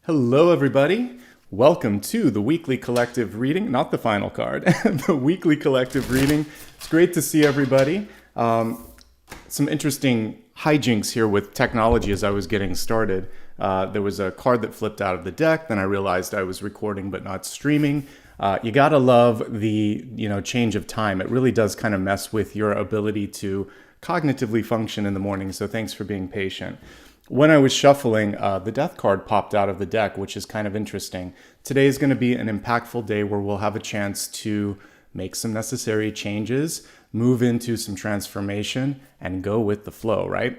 Hello, everybody. Welcome to the weekly collective reading, not the final card, the weekly collective reading. It's great to see everybody. Some interesting hijinks here with technology as I was getting started. There was a card that flipped out of the deck. Then I realized I was recording but not streaming. You gotta love the change of time. It really does kind of mess with your ability to cognitively function in the morning. So thanks for being patient. When I was shuffling, the death card popped out of the deck, which is kind of interesting. Today is going to be an impactful day where we'll have a chance to make some necessary changes, move into some transformation, and go with the flow, right?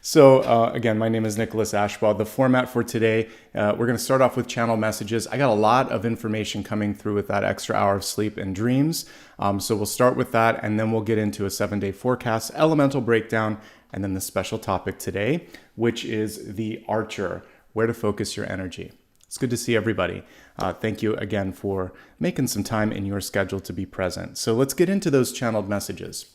So again, my name is Nicholas Ashbaugh. The format for today, we're going to start off with channel messages. I got a lot of information coming through with that extra hour of sleep and dreams. So we'll start with that, and then we'll get into a 7-day forecast, elemental breakdown, and then the special topic today, which is the Archer, where to focus your energy. It's good to see everybody. Thank you again for making some time in your schedule to be present. So let's get into those channeled messages.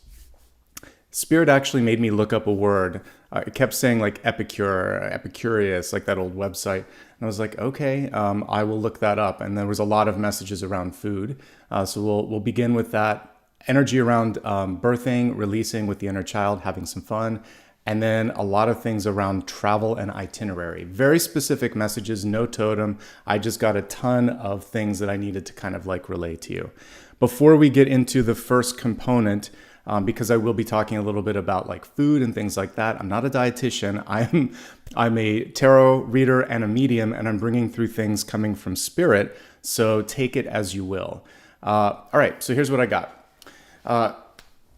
Spirit actually made me look up a word. It kept saying like epicure, epicurious, like that old website. And I was like, okay, I will look that up. And there was a lot of messages around food. So we'll begin with that. Energy around birthing, releasing with the inner child, having some fun, and then a lot of things around travel and itinerary. Very specific messages, no totem. I just got a ton of things that I needed to kind of like relay to you. Before we get into the first component, because I will be talking a little bit about like food and things like that. I'm not a dietitian. I'm a tarot reader and a medium, and I'm bringing through things coming from spirit. So take it as you will. All right, so here's what I got.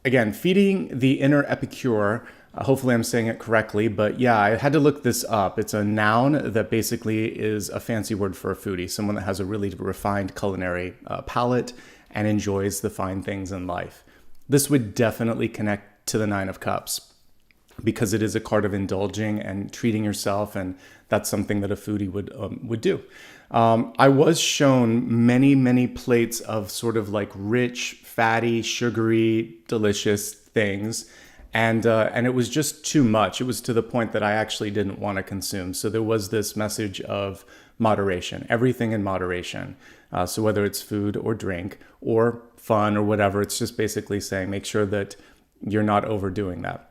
Again, feeding the inner epicure. Hopefully I'm saying it correctly, but yeah, I had to look this up. It's a noun that basically is a fancy word for a foodie, someone that has a really refined culinary palate and enjoys the fine things in life. This would definitely connect to the Nine of Cups because it is a card of indulging and treating yourself, and that's something that a foodie would do. I was shown many plates of sort of like rich, fatty, sugary, delicious things. And it was just too much. It was to the point that I actually didn't want to consume. So there was this message of moderation, everything in moderation. So whether it's food or drink or fun or whatever, it's just basically saying make sure that you're not overdoing that.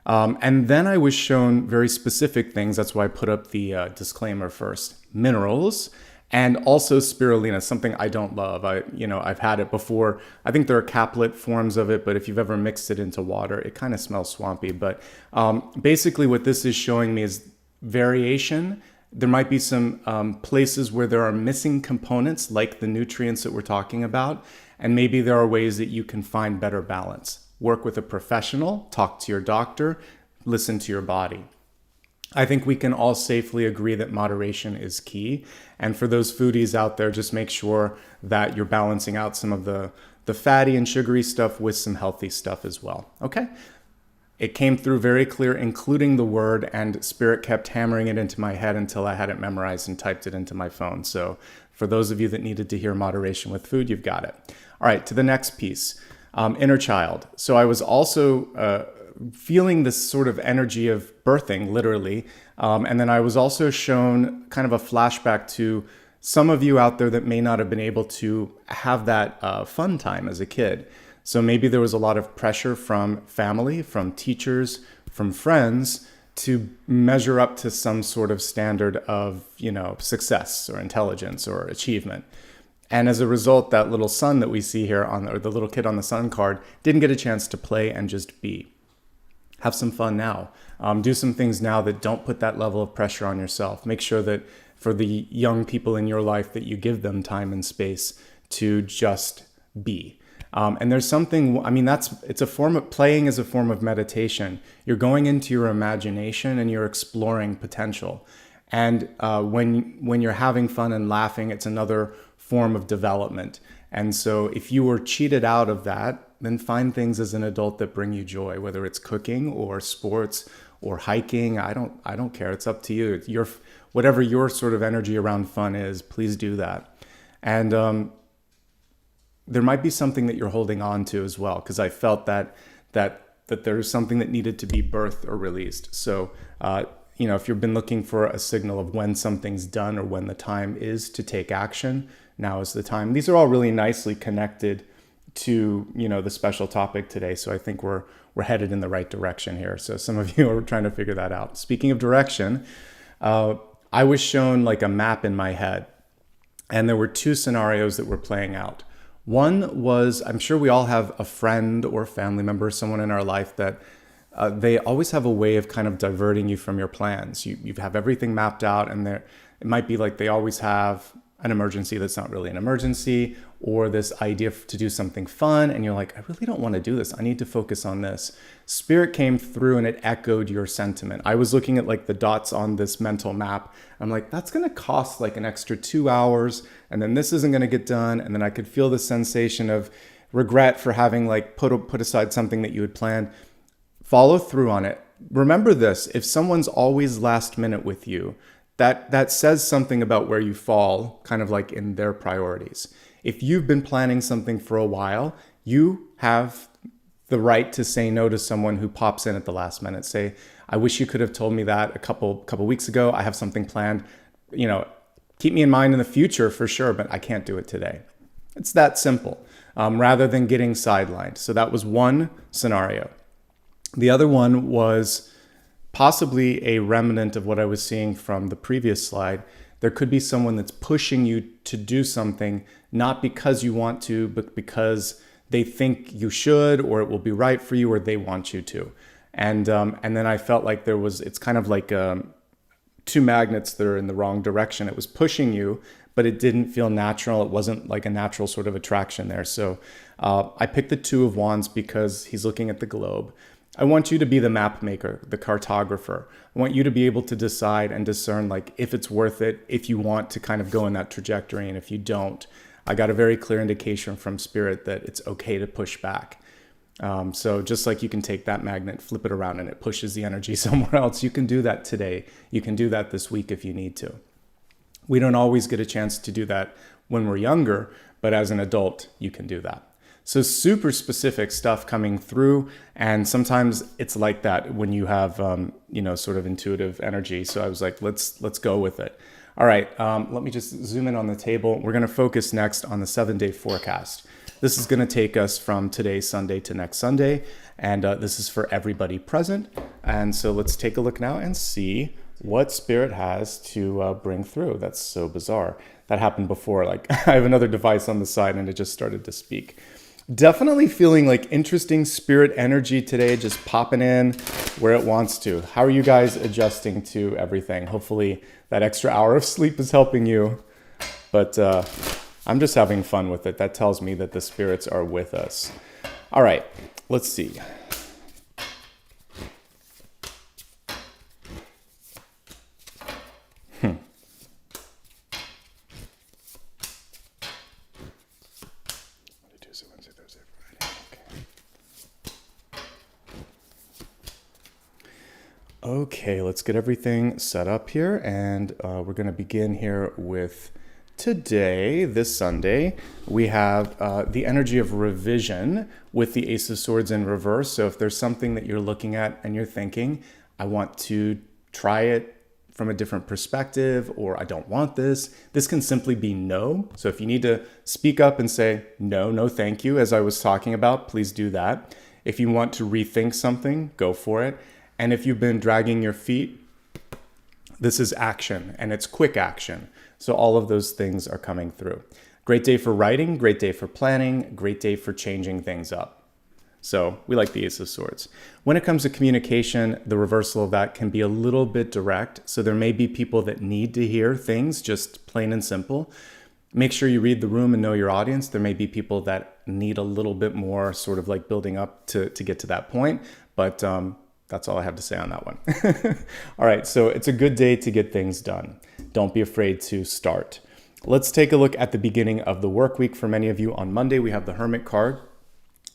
And then I was shown very specific things. That's why I put up the disclaimer first. Minerals and also spirulina, something I don't love. I've had it before. I think there are caplet forms of it, but if you've ever mixed it into water, it kind of smells swampy. But basically what this is showing me is variation. There might be some places where there are missing components, like the nutrients that we're talking about. And maybe there are ways that you can find better balance. Work with a professional, talk to your doctor, listen to your body. I think we can all safely agree that moderation is key. And for those foodies out there, just make sure that you're balancing out some of the fatty and sugary stuff with some healthy stuff as well. Okay? It came through very clear, including the word, and Spirit kept hammering it into my head until I had it memorized and typed it into my phone. So for those of you that needed to hear moderation with food, you've got it. All right, to the next piece, inner child. So I was also feeling this sort of energy of birthing, literally. And then I was also shown kind of a flashback to some of you out there that may not have been able to have that fun time as a kid. So maybe there was a lot of pressure from family, from teachers, from friends to measure up to some sort of standard of, success or intelligence or achievement. And as a result, that little sun that we see here or the little kid on the sun card didn't get a chance to play and just be. Have some fun now. Do some things now that don't put that level of pressure on yourself. Make sure that for the young people in your life that you give them time and space to just be. And there's something, it's a form of playing is a form of meditation. You're going into your imagination and you're exploring potential. And when you're having fun and laughing, it's another form of development. And so if you were cheated out of that, then find things as an adult that bring you joy, whether it's cooking or sports or hiking. I don't care. It's up to you. Whatever your sort of energy around fun is, please do that. And there might be something that you're holding on to as well, because I felt that there's something that needed to be birthed or released. So if you've been looking for a signal of when something's done or when the time is to take action, now is the time. These are all really nicely connected to, the special topic today. So I think we're headed in the right direction here. So some of you are trying to figure that out. Speaking of direction, I was shown like a map in my head, and there were two scenarios that were playing out. One was, I'm sure we all have a friend or family member, someone in our life that they always have a way of kind of diverting you from your plans. You have everything mapped out, and it might be like they always have an emergency that's not really an emergency, or this idea to do something fun, and you're like, I really don't want to do this. I need to focus on this. Spirit came through and it echoed your sentiment. I was looking at like the dots on this mental map. I'm like, that's going to cost like an extra 2 hours, and then this isn't going to get done. And then I could feel the sensation of regret for having like put aside something that you had planned. Follow through on it. Remember this, if someone's always last minute with you, that says something about where you fall, kind of like in their priorities. If you've been planning something for a while, you have the right to say no to someone who pops in at the last minute. Say, I wish you could have told me that a couple weeks ago. I have something planned. Keep me in mind in the future for sure, but I can't do it today. It's that simple, rather than getting sidelined. So that was one scenario. The other one was possibly a remnant of what I was seeing from the previous slide. There could be someone that's pushing you to do something, not because you want to, but because they think you should, or it will be right for you, or they want you to. And then I felt like it's kind of like two magnets that are in the wrong direction. It was pushing you, but it didn't feel natural. It wasn't like a natural sort of attraction there. So I picked the Two of Wands because he's looking at the globe. I want you to be the map maker, the cartographer. I want you to be able to decide and discern like if it's worth it, if you want to kind of go in that trajectory, and if you don't. I got a very clear indication from Spirit that it's okay to push back. So just like you can take that magnet, flip it around, and it pushes the energy somewhere else, you can do that today. You can do that this week if you need to. We don't always get a chance to do that when we're younger, but as an adult, you can do that. So super specific stuff coming through, and sometimes it's like that when you have, sort of intuitive energy. So I was like, let's go with it. All right, let me just zoom in on the table. We're going to focus next on the 7-day forecast. This is going to take us from today, Sunday, to next Sunday, and this is for everybody present. And so let's take a look now and see what Spirit has to bring through. That's so bizarre. That happened before. Like I have another device on the side, and it just started to speak. Definitely feeling like interesting Spirit energy today, just popping in where it wants to. How are you guys adjusting to everything? Hopefully that extra hour of sleep is helping you, but I'm just having fun with it. That tells me that the spirits are with us. All right, let's see. Okay, let's get everything set up here, and we're going to begin here with today, this Sunday. We have the energy of revision with the Ace of Swords in reverse. So if there's something that you're looking at and you're thinking, I want to try it from a different perspective, or I don't want this can simply be no. So if you need to speak up and say, no, thank you, as I was talking about, please do that. If you want to rethink something, go for it. And if you've been dragging your feet, this is action, and it's quick action. So all of those things are coming through. Great day for writing, great day for planning, great day for changing things up. So we like the Ace of Swords. When it comes to communication, the reversal of that can be a little bit direct. So there may be people that need to hear things just plain and simple. Make sure you read the room and know your audience. There may be people that need a little bit more sort of like building up to get to that point. But that's all I have to say on that one. All right, so it's a good day to get things done. Don't be afraid to start. Let's take a look at the beginning of the work week. For many of you on Monday, we have the Hermit card.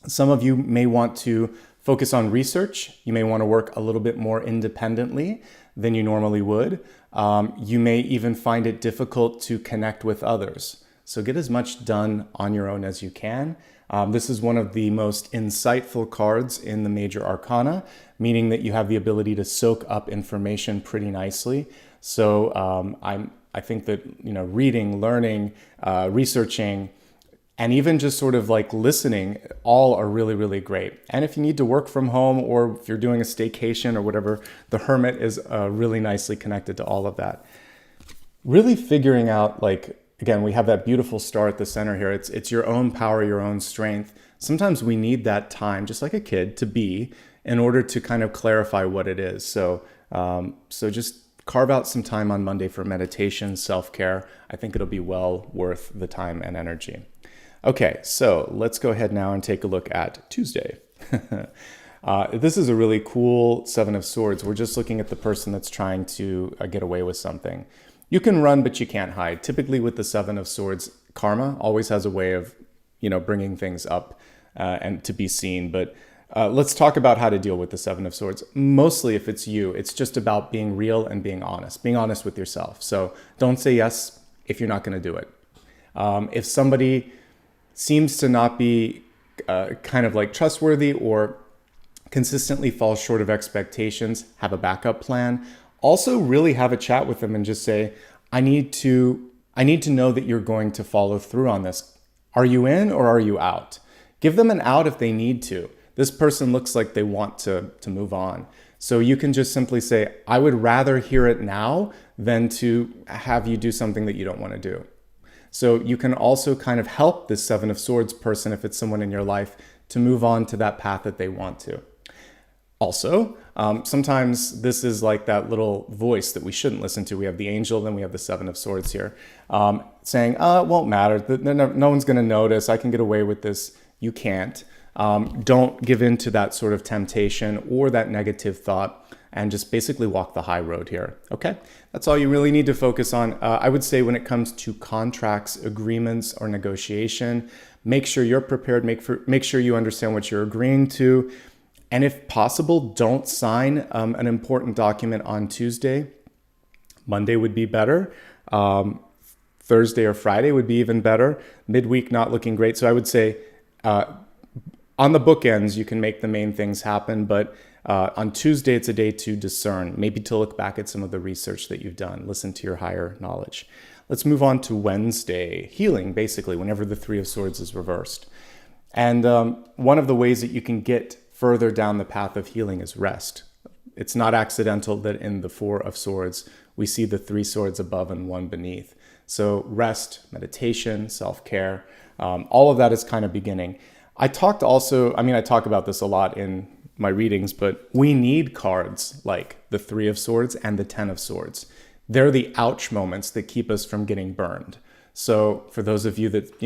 Some of you may want to focus on research. You may want to work a little bit more independently than you normally would. You may even find it difficult to connect with others. So get as much done on your own as you can. This is one of the most insightful cards in the major arcana, meaning that you have the ability to soak up information pretty nicely. So I think that, reading, learning, researching, and even just sort of like listening, all are really, really great. And if you need to work from home, or if you're doing a staycation or whatever, the Hermit is really nicely connected to all of that. Really figuring out, like, again, we have that beautiful star at the center here. It's your own power, your own strength. Sometimes we need that time, just like a kid, to be in order to kind of clarify what it is. So just carve out some time on Monday for meditation, self-care. I think it'll be well worth the time and energy. Okay, so let's go ahead now and take a look at Tuesday. This is a really cool Seven of Swords. We're just looking at the person that's trying to get away with something. You can run, but you can't hide. Typically with the Seven of Swords, karma always has a way of, bringing things up and to be seen. But let's talk about how to deal with the Seven of Swords. Mostly if it's you, it's just about being real and being honest with yourself. So don't say yes if you're not going to do it. If somebody seems to not be kind of like trustworthy or consistently falls short of expectations, have a backup plan. Also really have a chat with them and just say, I need to know that you're going to follow through on this. Are you in or are you out? Give them an out if they need to. This person looks like they want to move on. So you can just simply say, I would rather hear it now than to have you do something that you don't want to do. So you can also kind of help this Seven of Swords person, if it's someone in your life, to move on to that path that they want to. Also, sometimes this is like that little voice that we shouldn't listen to. We have the angel, then we have the Seven of Swords here, saying, it won't matter. No one's going to notice. I can get away with this. You can't. Don't give in to that sort of temptation or that negative thought, and just basically walk the high road here. Okay, that's all you really need to focus on. I would say when it comes to contracts, agreements, or negotiation, make sure you're prepared, make sure you understand what you're agreeing to. And if possible, don't sign an important document on Tuesday. Monday would be better. Thursday or Friday would be even better. Midweek not looking great. So I would say on the bookends, you can make the main things happen, but on Tuesday, it's a day to discern, maybe to look back at some of the research that you've done, listen to your higher knowledge. Let's move on to Wednesday, healing, basically, whenever the Three of Swords is reversed. And one of the ways that you can get further down the path of healing is rest. It's not accidental that in the Four of Swords, we see the three swords above and one beneath. So rest, meditation, self-care, all of that is kind of beginning. I talk about this a lot in my readings, but we need cards like the Three of Swords and the Ten of Swords. They're the ouch moments that keep us from getting burned. So for those of you that,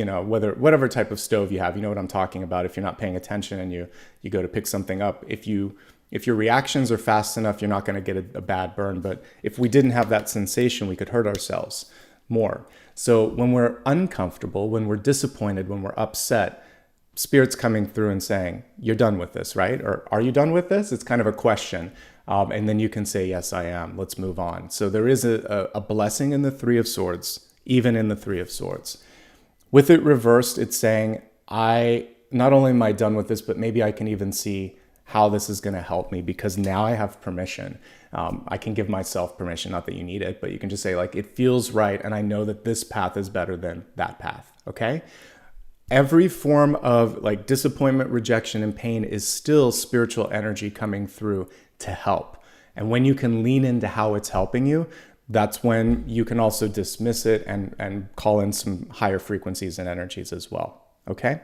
whatever type of stove you have, you know what I'm talking about. If you're not paying attention and you go to pick something up, if your reactions are fast enough, you're not going to get a bad burn. But if we didn't have that sensation, we could hurt ourselves more. So when we're uncomfortable, when we're disappointed, when we're upset, Spirit's coming through and saying, you're done with this, right? Or are you done with this? It's kind of a question. And then you can say, yes, I am. Let's move on. So there is a blessing in the Three of Swords, even in the Three of Swords. With it reversed, it's saying, not only am I done with this, but maybe I can even see how this is going to help me, because now I have permission. I can give myself permission, not that you need it, but you can just say, like, it feels right, and I know that this path is better than that path, okay? Every form of like disappointment, rejection, and pain is still spiritual energy coming through to help. And when you can lean into how it's helping you, that's when you can also dismiss it and call in some higher frequencies and energies as well. Okay?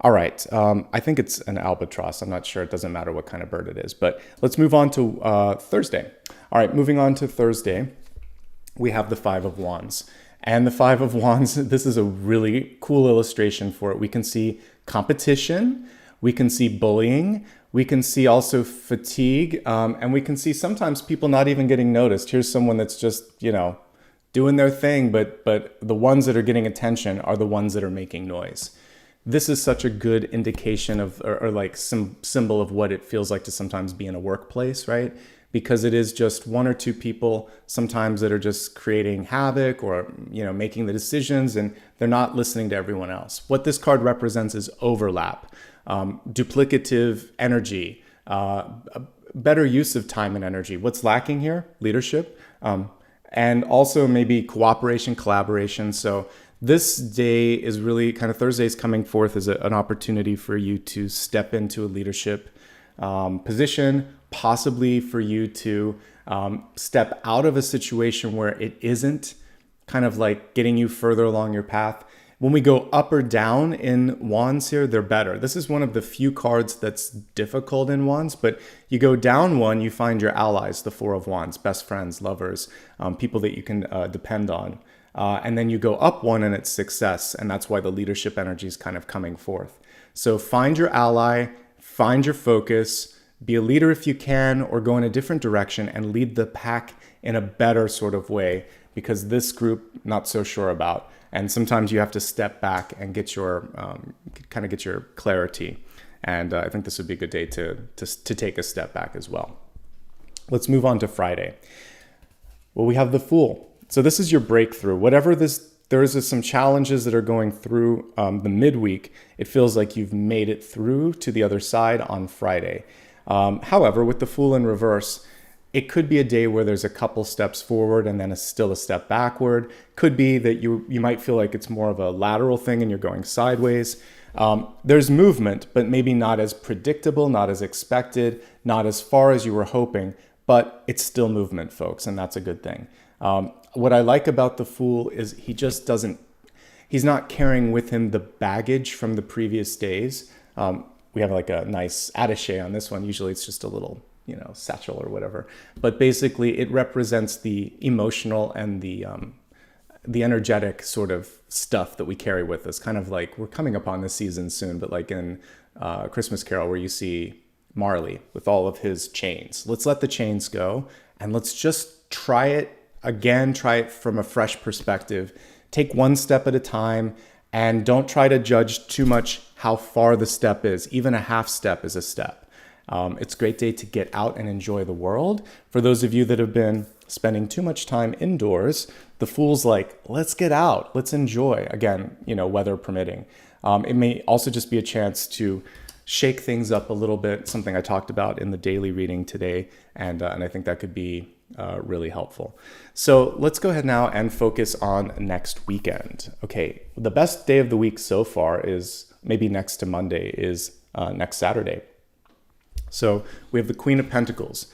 All right. I think it's an albatross. I'm not sure. It doesn't matter what kind of bird it is. But let's move on to Thursday. All right. Moving on to Thursday, we have the Five of Wands. And the Five of Wands, this is a really cool illustration for it. We can see competition, we can see bullying, we can see also fatigue, and we can see sometimes people not even getting noticed. Here's someone that's just, doing their thing, but the ones that are getting attention are the ones that are making noise. This is such a good indication of, or like some symbol of what it feels like to sometimes be in a workplace, right? because it is just one or two people sometimes that are just creating havoc or, making the decisions, and they're not listening to everyone else. What this card represents is overlap, duplicative energy, better use of time and energy. What's lacking here? Leadership, and also maybe cooperation, collaboration. So this day is really kind of, Thursday's coming forth as an opportunity for you to step into a leadership position, possibly for you to step out of a situation where it isn't kind of like getting you further along your path. When we go up or down in wands here, they're better. This is one of the few cards that's difficult in wands, but you go down one, you find your allies, the Four of Wands, best friends, lovers, people that you can depend on. And then you go up one and it's success. And that's why the leadership energy is kind of coming forth. So find your ally, find your focus, be a leader if you can, or go in a different direction and lead the pack in a better sort of way, because this group, not so sure about. And sometimes you have to step back and get your get your clarity. And I think this would be a good day to take a step back as well. Let's move on to Friday. Well, we have the Fool. So this is your breakthrough. Whatever there is some challenges that are going through the midweek. It feels like you've made it through to the other side on Friday. However, with the Fool in reverse, it could be a day where there's a couple steps forward and then still a step backward. Could be that you might feel like it's more of a lateral thing and you're going sideways. There's movement, but maybe not as predictable, not as expected, not as far as you were hoping, but it's still movement, folks, and that's a good thing. What I like about the Fool is he's not carrying with him the baggage from the previous days. We have like a nice attaché on this one. Usually it's just a little satchel or whatever. But basically it represents the emotional and the energetic sort of stuff that we carry with us. Kind of like, we're coming upon this season soon, but like in Christmas Carol, where you see Marley with all of his chains. Let's let the chains go and let's just try it again, try it from a fresh perspective. Take one step at a time and don't try to judge too much how far the step is. Even a half step is a step. It's a great day to get out and enjoy the world. For those of you that have been spending too much time indoors, the Fool's like, let's get out, let's enjoy. Again, weather permitting. It may also just be a chance to shake things up a little bit, something I talked about in the daily reading today, and I think that could be really helpful. So let's go ahead now and focus on next weekend. Okay, the best day of the week so far is maybe next to Monday, is next Saturday. So we have the Queen of Pentacles.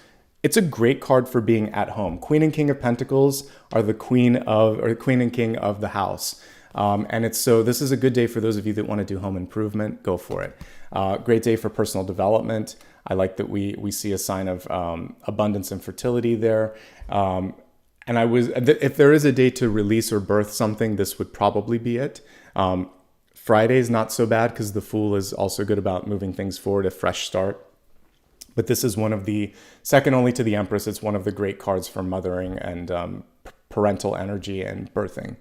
It's a great card for being at home. Queen and King of Pentacles are the Queen and King of the house. And this is a good day for those of you that want to do home improvement. Go for it. Great day for personal development. I like that we see a sign of abundance and fertility there. If there is a day to release or birth something, this would probably be it. Friday's not so bad because the Fool is also good about moving things forward, a fresh start. But this is one of the, second only to the Empress, it's one of the great cards for mothering and parental energy and birthing.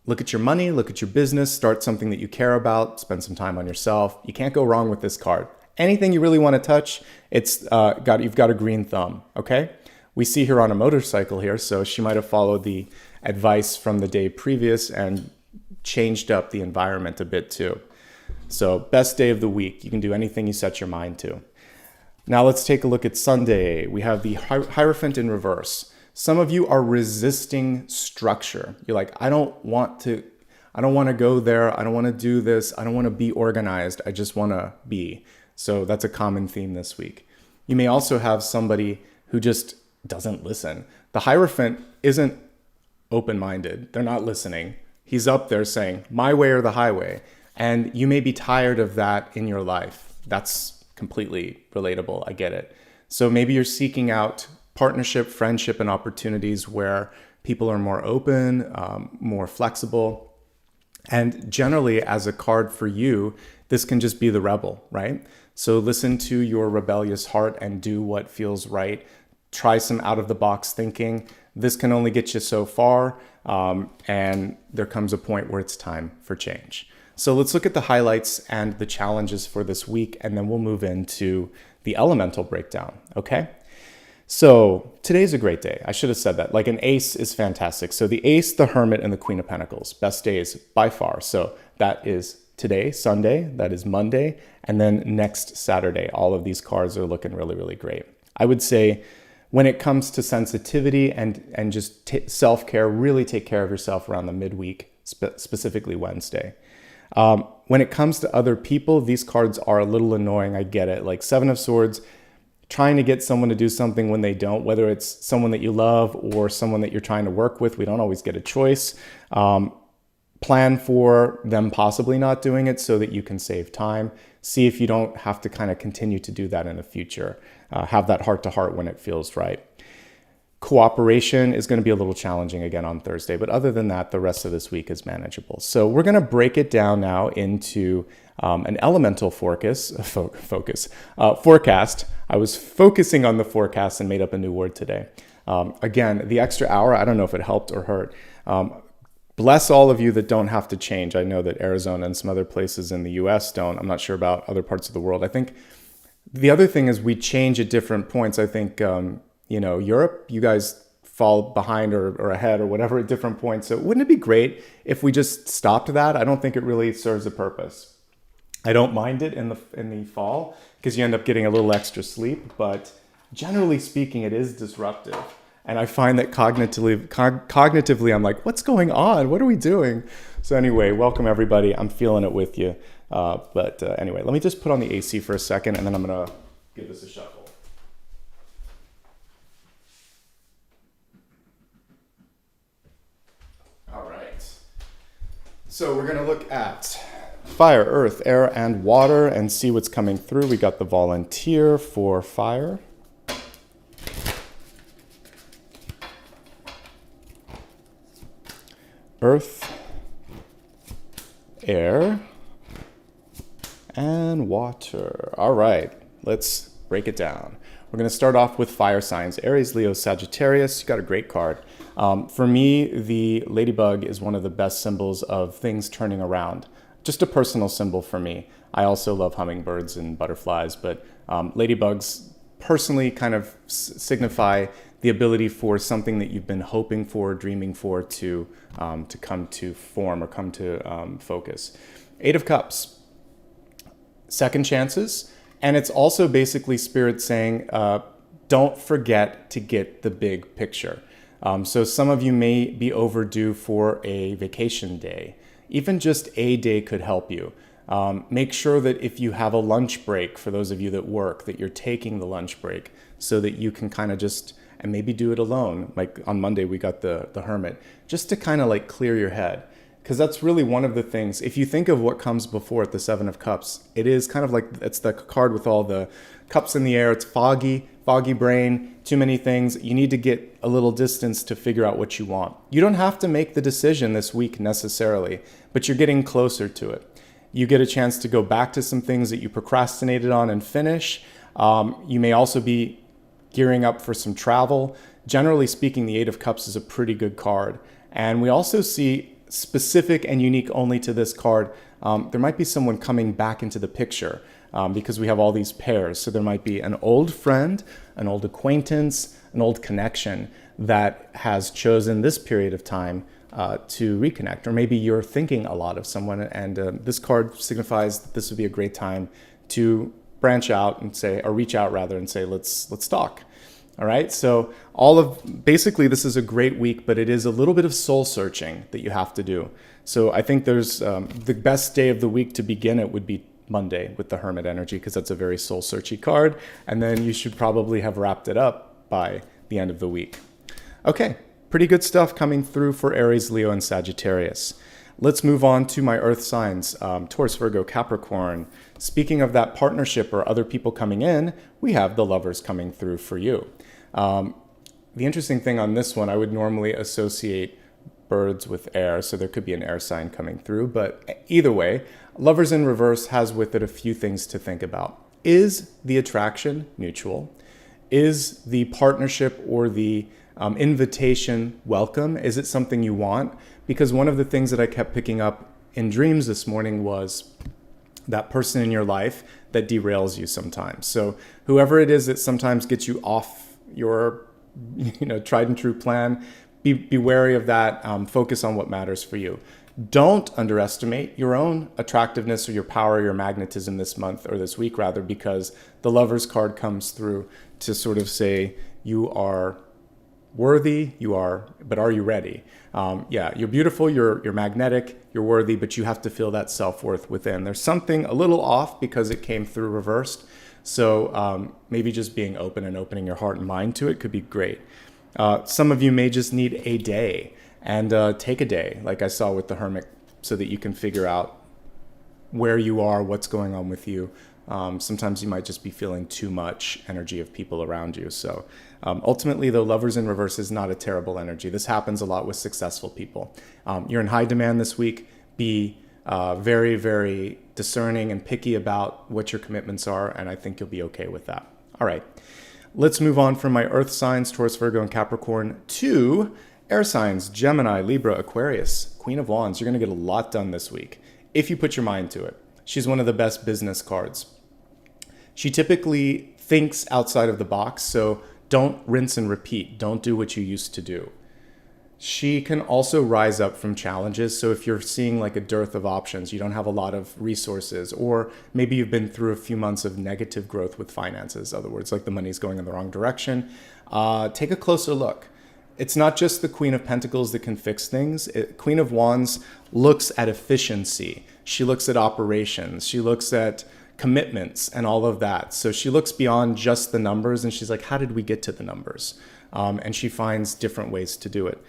Look at your money, look at your business, start something that you care about, spend some time on yourself. You can't go wrong with this card. Anything you really want to touch, you've got a green thumb, okay? We see her on a motorcycle here, so she might have followed the advice from the day previous and changed up the environment a bit too. So best day of the week. You can do anything you set your mind to. Now let's take a look at Sunday. We have the Hierophant in reverse. Some of you are resisting structure. You're like, I don't want to go there. I don't want to do this. I don't want to be organized. I just want to be. So that's a common theme this week. You may also have somebody who just doesn't listen. The Hierophant isn't open-minded. They're not listening. He's up there saying, my way or the highway. And you may be tired of that in your life. That's completely relatable. I get it. So maybe you're seeking out partnership, friendship, and opportunities where people are more open, more flexible. And generally, as a card for you, this can just be the rebel, right? So listen to your rebellious heart and do what feels right. Try some out-of-the-box thinking. This can only get you so far, and there comes a point where it's time for change. So let's look at the highlights and the challenges for this week, and then we'll move into the elemental breakdown, okay? So today's a great day. I should have said that. Like an ace is fantastic. So the ace, the hermit, and the queen of pentacles, best days by far. So that is today, Sunday, that is Monday, and then next Saturday. All of these cards are looking really, really great. I would say when it comes to sensitivity and just self-care, really take care of yourself around the midweek, specifically Wednesday. When it comes to other people, these cards are a little annoying. I get it. Like Seven of Swords, trying to get someone to do something when they don't, whether it's someone that you love or someone that you're trying to work with, we don't always get a choice. Plan for them possibly not doing it so that you can save time. See if you don't have to kind of continue to do that in the future. Have that heart-to-heart when it feels right. Cooperation is going to be a little challenging again on Thursday, but other than that, the rest of this week is manageable. So we're going to break it down now into an elemental forecast. I was focusing on the forecast and made up a new word today. Again, the extra hour, I don't know if it helped or hurt. Bless all of you that don't have to change. I know that Arizona and some other places in the US don't. I'm not sure about other parts of the world. I think the other thing is we change at different points. I think, Europe, you guys fall behind or ahead or whatever at different points. So wouldn't it be great if we just stopped that? I don't think it really serves a purpose. I don't mind it in the fall because you end up getting a little extra sleep, but generally speaking, it is disruptive. And I find that cognitively, I'm like, what's going on? What are we doing? So anyway, welcome everybody. I'm feeling it with you. But anyway, let me just put on the AC for a second, and then I'm going to give this a shuffle. All right. So we're going to look at fire, earth, air, and water and see what's coming through. We got the volunteer for fire. Earth, air, and water. All right, let's break it down. We're going to start off with fire signs. Aries, Leo, Sagittarius. You got a great card. For me, the ladybug is one of the best symbols of things turning around. Just a personal symbol for me. I also love hummingbirds and butterflies, but ladybugs personally kind of signify the ability for something that you've been hoping for, dreaming for to come to form or come to focus. Eight of Cups, second chances. And it's also basically Spirit saying, don't forget to get the big picture. So some of you may be overdue for a vacation day. Even just a day could help you. Make sure that if you have a lunch break, for those of you that work, that you're taking the lunch break so that you can kind of just, and maybe do it alone. Like on Monday, we got the hermit, just to kind of like clear your head. Because that's really one of the things, if you think of what comes before it, the Seven of Cups, it is kind of like, it's the card with all the cups in the air. It's foggy brain, too many things. You need to get a little distance to figure out what you want. You don't have to make the decision this week necessarily, but you're getting closer to it. You get a chance to go back to some things that you procrastinated on and finish. You may also be gearing up for some travel. Generally speaking, the Eight of Cups is a pretty good card. And we also see specific and unique only to this card, there might be someone coming back into the picture because we have all these pairs. So there might be an old friend, an old acquaintance, an old connection that has chosen this period of time to reconnect. Or maybe you're thinking a lot of someone, and this card signifies that this would be a great time to branch out and say, or reach out rather, and say, let's talk. All right, so basically this is a great week, but it is a little bit of soul searching that you have to do. So I think there's the best day of the week to begin it would be Monday with the Hermit energy, because that's a very soul searchy card. And then you should probably have wrapped it up by the end of the week. Okay, pretty good stuff coming through for Aries, Leo, and Sagittarius. Let's move on to my earth signs, Taurus, Virgo, Capricorn. Speaking of that partnership or other people coming in, we have the Lovers coming through for you. The interesting thing on this one, I would normally associate birds with air, so there could be an air sign coming through, but either way, Lovers in reverse has with it a few things to think about. Is the attraction mutual? Is the partnership or the invitation welcome? Is it something you want? Because one of the things that I kept picking up in dreams this morning was that person in your life that derails you sometimes. So whoever it is that sometimes gets you off your tried and true plan. Be wary of that. Focus on what matters for you. Don't underestimate your own attractiveness or your power, your magnetism this month, or this week rather, because the Lovers card comes through to sort of say you are worthy, but are you ready? You're beautiful, you're magnetic, you're worthy, but you have to feel that self-worth within. There's something a little off because it came through reversed. So maybe just being open and opening your heart and mind to it could be great. Some of you may just need a day, and take a day, like I saw with the Hermit, so that you can figure out where you are, what's going on with you. Sometimes you might just be feeling too much energy of people around you. So ultimately, though, Lovers in reverse is not a terrible energy. This happens a lot with successful people. You're in high demand this week. Be very, very discerning and picky about what your commitments are, and I think you'll be okay with that. All right, let's move on from my Earth signs, Taurus, Virgo, and Capricorn, to air signs, Gemini, Libra, Aquarius. Queen of Wands, you're going to get a lot done this week if you put your mind to it. She's one of the best business cards. She typically thinks outside of the box, so don't rinse and repeat. Don't do what you used to do. She can also rise up from challenges. So if you're seeing like a dearth of options, you don't have a lot of resources, or maybe you've been through a few months of negative growth with finances, in other words, like the money's going in the wrong direction, take a closer look. It's not just the Queen of Pentacles that can fix things. Queen of Wands looks at efficiency. She looks at operations. She looks at commitments and all of that. So she looks beyond just the numbers, and she's like, how did we get to the numbers? And she finds different ways to do it.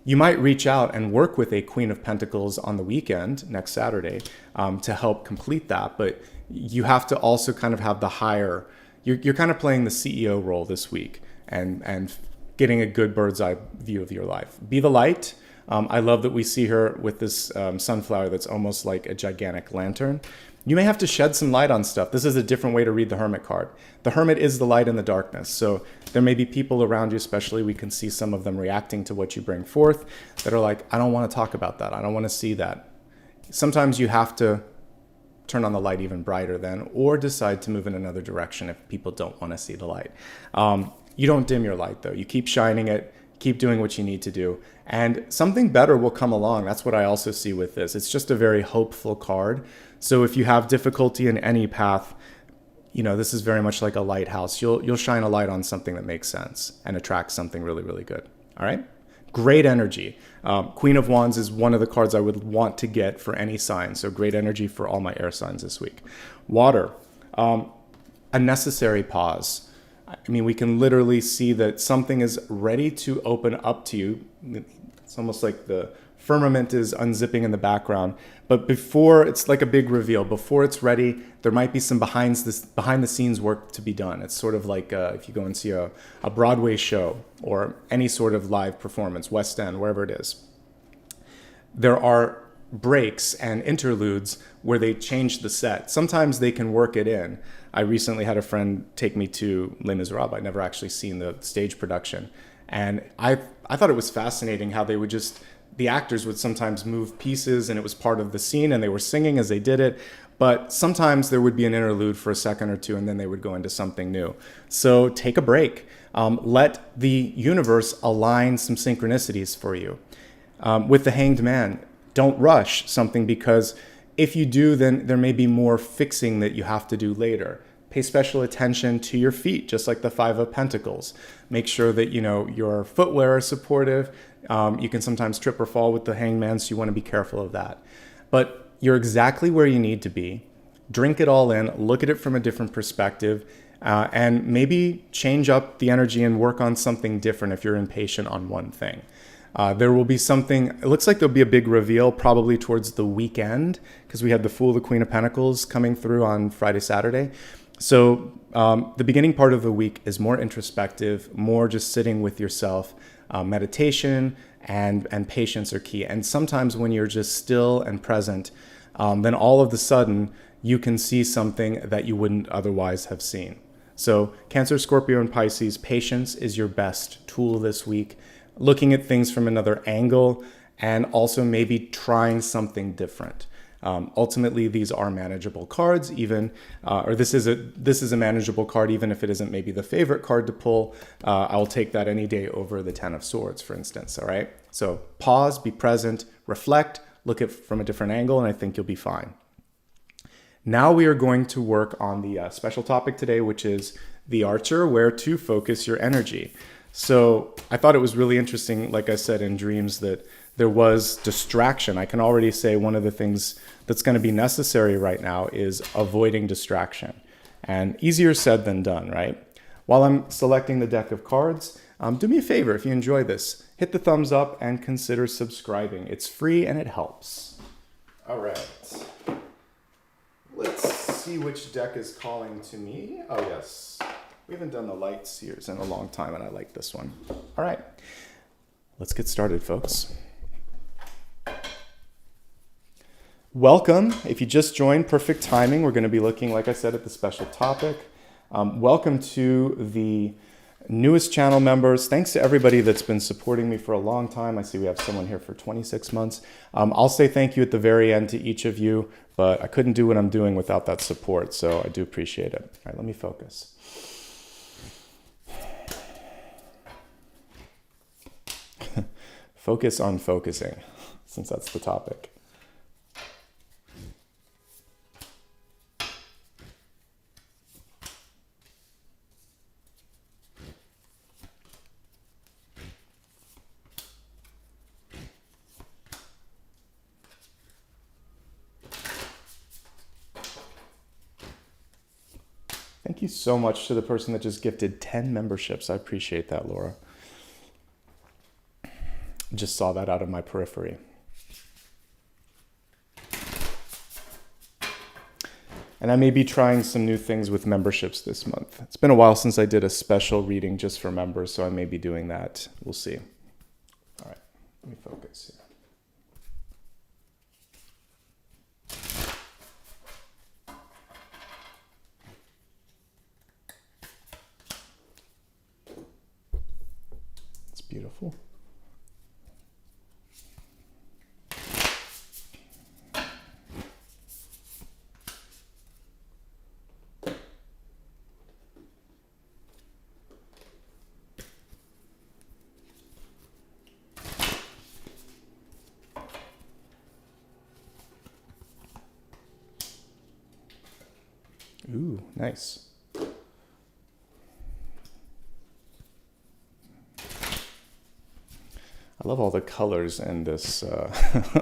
You might reach out and work with a Queen of Pentacles on the weekend, next Saturday, to help complete that. But you have to also kind of have the higher, you're kind of playing the CEO role this week and getting a good bird's eye view of your life. Be the light. I love that we see her with this sunflower that's almost like a gigantic lantern. You may have to shed some light on stuff. This is a different way to read the Hermit card. The Hermit is the light in the darkness. So there may be people around you, especially we can see some of them reacting to what you bring forth, that are like, I don't want to talk about that. I don't want to see that. Sometimes you have to turn on the light even brighter then, or decide to move in another direction if people don't want to see the light. You don't dim your light though. You keep shining it, keep doing what you need to do, and something better will come along. That's what I also see with this. It's just a very hopeful card. So if you have difficulty in any path, this is very much like a lighthouse. You'll shine a light on something that makes sense and attract something really, really good. All right? Great energy. Queen of Wands is one of the cards I would want to get for any sign. So great energy for all my air signs this week. Water. A necessary pause. I mean, we can literally see that something is ready to open up to you. It's almost like the firmament is unzipping in the background. But before, it's like a big reveal. Before it's ready, there might be some behind the scenes work to be done. It's sort of like if you go and see a Broadway show or any sort of live performance, West End, wherever it is. There are breaks and interludes where they change the set. Sometimes they can work it in. I recently had a friend take me to Les Miserables. I'd never actually seen the stage production. And I thought it was fascinating how they would the actors would sometimes move pieces and it was part of the scene and they were singing as they did it. But sometimes there would be an interlude for a second or two and then they would go into something new. So take a break. Let the universe align some synchronicities for you. With the Hanged Man, don't rush something, because if you do, then there may be more fixing that you have to do later. Pay special attention to your feet, just like the Five of Pentacles. Make sure that your footwear is supportive. You can sometimes trip or fall with the Hanged Man, so you want to be careful of that. But you're exactly where you need to be. Drink it all in, look at it from a different perspective, and maybe change up the energy and work on something different if you're impatient on one thing. There will be something, it looks like there'll be a big reveal probably towards the weekend, because we had the Fool, the Queen of Pentacles coming through on Friday, Saturday. So the beginning part of the week is more introspective, more just sitting with yourself. Meditation and patience are key. And sometimes when you're just still and present, then all of a sudden you can see something that you wouldn't otherwise have seen. So Cancer, Scorpio, and Pisces, patience is your best tool this week. Looking at things from another angle and also maybe trying something different. Ultimately, these are manageable cards, even, or this is a manageable card, even if it isn't maybe the favorite card to pull. I'll take that any day over the Ten of Swords, for instance, all right? So pause, be present, reflect, look at it from a different angle, and I think you'll be fine. Now we are going to work on the special topic today, which is the Archer, where to focus your energy. So I thought it was really interesting, like I said in dreams, that there was distraction. I can already say one of the things that's going to be necessary right now is avoiding distraction. And easier said than done, right? While I'm selecting the deck of cards, do me a favor, if you enjoy this, hit the thumbs up and consider subscribing. It's free and it helps. All right. Let's see which deck is calling to me. Oh, yes. We haven't done the light seers in a long time, and I like this one. All right. Let's get started, folks. Welcome. If you just joined, perfect timing. We're going to be looking, like I said, at the special topic. Welcome to the newest channel members. Thanks to everybody that's been supporting me for a long time. I see we have someone here for 26 months. I'll say thank you at the very end to each of you, but I couldn't do what I'm doing without that support, so I do appreciate it. All right, let me focus. Focus on focusing, since that's the topic. Thank you so much to the person that just gifted 10 memberships. I appreciate that, Laura. Just saw that out of my periphery. And I may be trying some new things with memberships this month. It's been a while since I did a special reading just for members, so I may be doing that. We'll see. All right, let me focus here. It's beautiful. Ooh, nice. I love all the colors and this,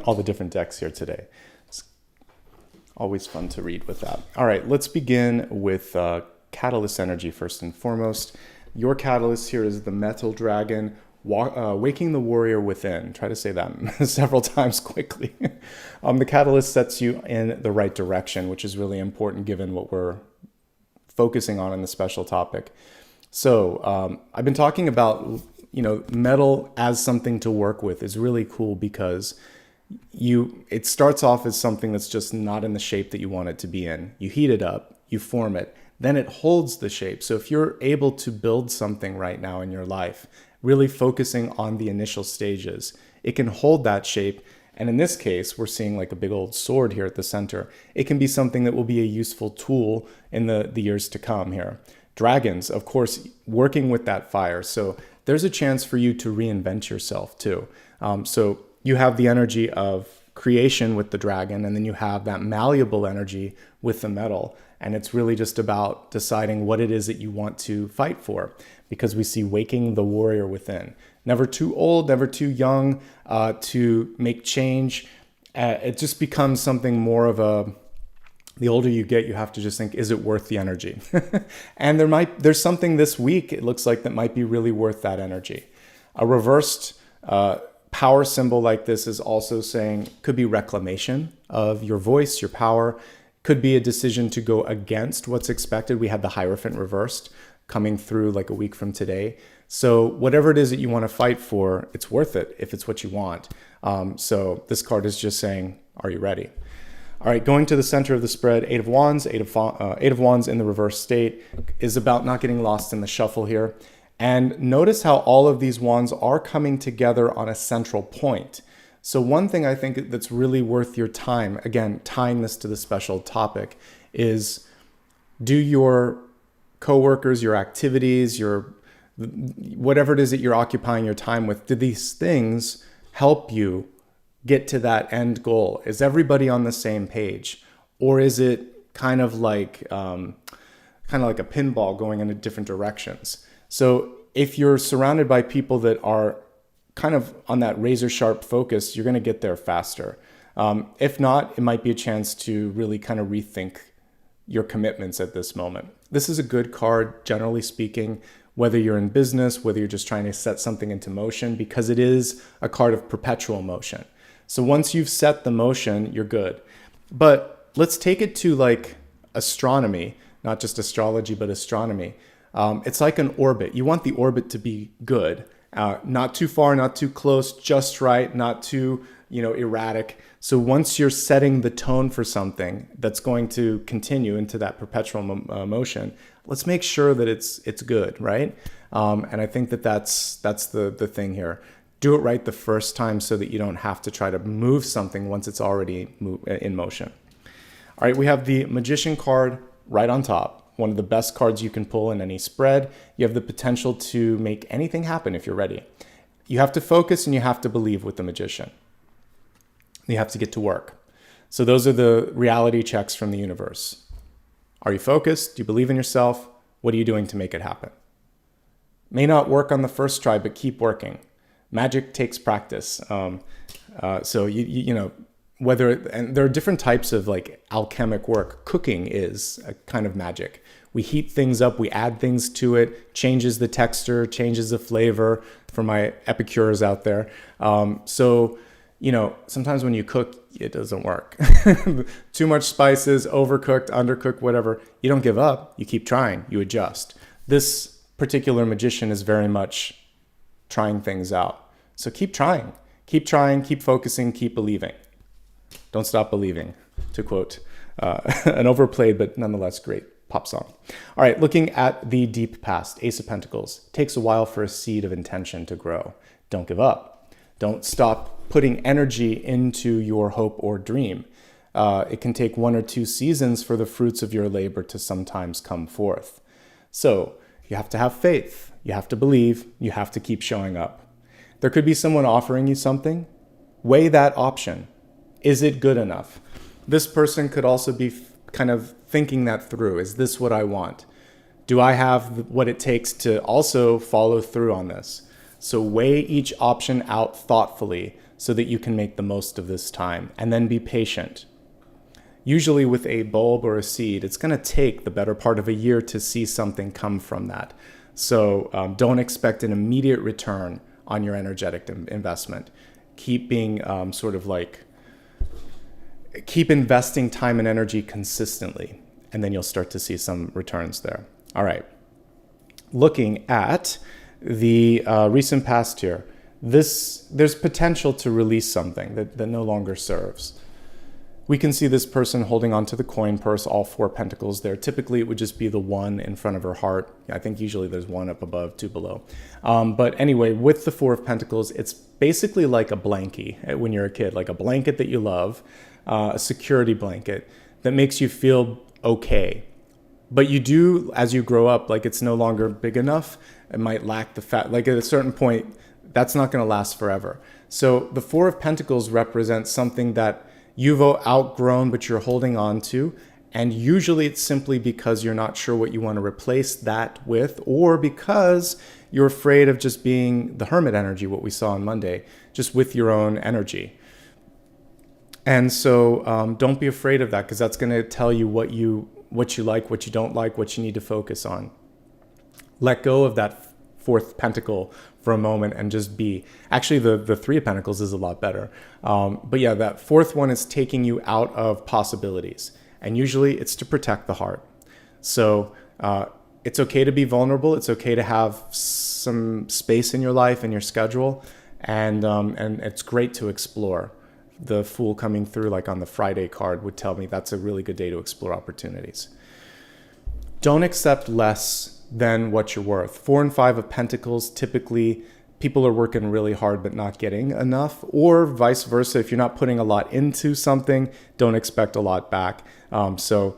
all the different decks here today. It's always fun to read with that. All right, let's begin with catalyst energy first and foremost. Your catalyst here is the metal dragon, waking the warrior within. Try to say that several times quickly. The catalyst sets you in the right direction, which is really important given what we're focusing on in the special topic. So I've been talking about, metal as something to work with is really cool because it starts off as something that's just not in the shape that you want it to be in. You heat it up, you form it, then it holds the shape. So if you're able to build something right now in your life, really focusing on the initial stages, it can hold that shape. And in this case, we're seeing like a big old sword here at the center. It can be something that will be a useful tool in the years to come here. Dragons, of course, working with that fire. So there's a chance for you to reinvent yourself too. So you have the energy of creation with the dragon, and then you have that malleable energy with the metal. And it's really just about deciding what it is that you want to fight for, because we see waking the warrior within. Never too old, never too young to make change. It just becomes something more of the older you get, you have to just think, is it worth the energy? And there's something this week, it looks like, that might be really worth that energy. A reversed power symbol like this is also saying, could be reclamation of your voice, your power, could be a decision to go against what's expected. We had the Hierophant reversed coming through like a week from today. So whatever it is that you want to fight for, it's worth it if it's what you want. So this card is just saying, are you ready? All right, going to the center of the spread, Eight of Wands. Eight of Wands in the reverse state is about not getting lost in the shuffle here. And notice how all of these wands are coming together on a central point. So one thing I think that's really worth your time, again, tying this to the special topic, is do your coworkers, your activities, your whatever it is that you're occupying your time with, do these things help you get to that end goal? Is everybody on the same page? Or is it kind of like a pinball going in different directions? So if you're surrounded by people that are kind of on that razor sharp focus, you're going to get there faster. If not, it might be a chance to really kind of rethink your commitments at this moment. This is a good card, generally speaking, whether you're in business, whether you're just trying to set something into motion, because it is a card of perpetual motion. So once you've set the motion, you're good. But let's take it to like astronomy, not just astrology, but astronomy. It's like an orbit. You want the orbit to be good. Not too far, not too close, just right, not too, erratic. So once you're setting the tone for something that's going to continue into that perpetual motion, let's make sure that it's good, right? And I think that's the thing here. Do it right the first time so that you don't have to try to move something once it's already in motion. All right, we have the Magician card right on top. One of the best cards you can pull in any spread. You have the potential to make anything happen if you're ready. You have to focus and you have to believe with the Magician. You have to get to work. So those are the reality checks from the universe. Are you focused? Do you believe in yourself? What are you doing to make it happen? May not work on the first try, but keep working. Magic takes practice. So and there are different types of like alchemic work. Cooking is a kind of magic. We heat things up, we add things to it, changes the texture, changes the flavor, for my epicures out there. Sometimes when you cook, it doesn't work. Too much spices, overcooked, undercooked, whatever. You don't give up, you keep trying, you adjust. This particular magician is very much trying things out. So keep trying, keep focusing, keep believing. Don't stop believing, to quote an overplayed but nonetheless great pop song. All right, looking at the deep past, Ace of Pentacles. Takes a while for a seed of intention to grow. Don't give up. Don't stop putting energy into your hope or dream. It can take 1 or 2 seasons for the fruits of your labor to sometimes come forth. So you have to have faith. You have to believe. You have to keep showing up. There could be someone offering you something. Weigh that option. Is it good enough? This person could also be kind of thinking that through. Is this what I want? Do I have what it takes to also follow through on this? So weigh each option out thoughtfully so that you can make the most of this time, and then be patient. Usually with a bulb or a seed, it's going to take the better part of a year to see something come from that. So don't expect an immediate return on your energetic investment. Keep being keep investing time and energy consistently, and then you'll start to see some returns there. All right. Looking at the recent past here, there's potential to release something that no longer serves. We can see this person holding onto the coin purse, all 4 pentacles there. Typically, it would just be the 1 in front of her heart. I think usually there's 1 up above, 2 below. But anyway, with the 4 of Pentacles, it's basically like a blankie when you're a kid, like a blanket that you love, a security blanket that makes you feel okay. But you do, as you grow up, like it's no longer big enough. It might lack the fat. Like at a certain point, that's not going to last forever. So the 4 of Pentacles represents something that you've outgrown, but you're holding on to. And usually it's simply because you're not sure what you want to replace that with, or because you're afraid of just being the hermit energy, what we saw on Monday, just with your own energy. And so don't be afraid of that, because that's going to tell you what you like, what you don't like, what you need to focus on. Let go of that 4th pentacle for a moment and just be. Actually, the 3 of Pentacles is a lot better. But yeah, that 4th one is taking you out of possibilities. And usually it's to protect the heart. So it's okay to be vulnerable. It's okay to have some space in your life and your schedule. And it's great to explore. The Fool coming through, like on the Friday card, would tell me that's a really good day to explore opportunities. Don't accept less than what you're worth. 4 and 5 of Pentacles typically people are working really hard but not getting enough, or vice versa. If you're not putting a lot into something, don't expect a lot back. So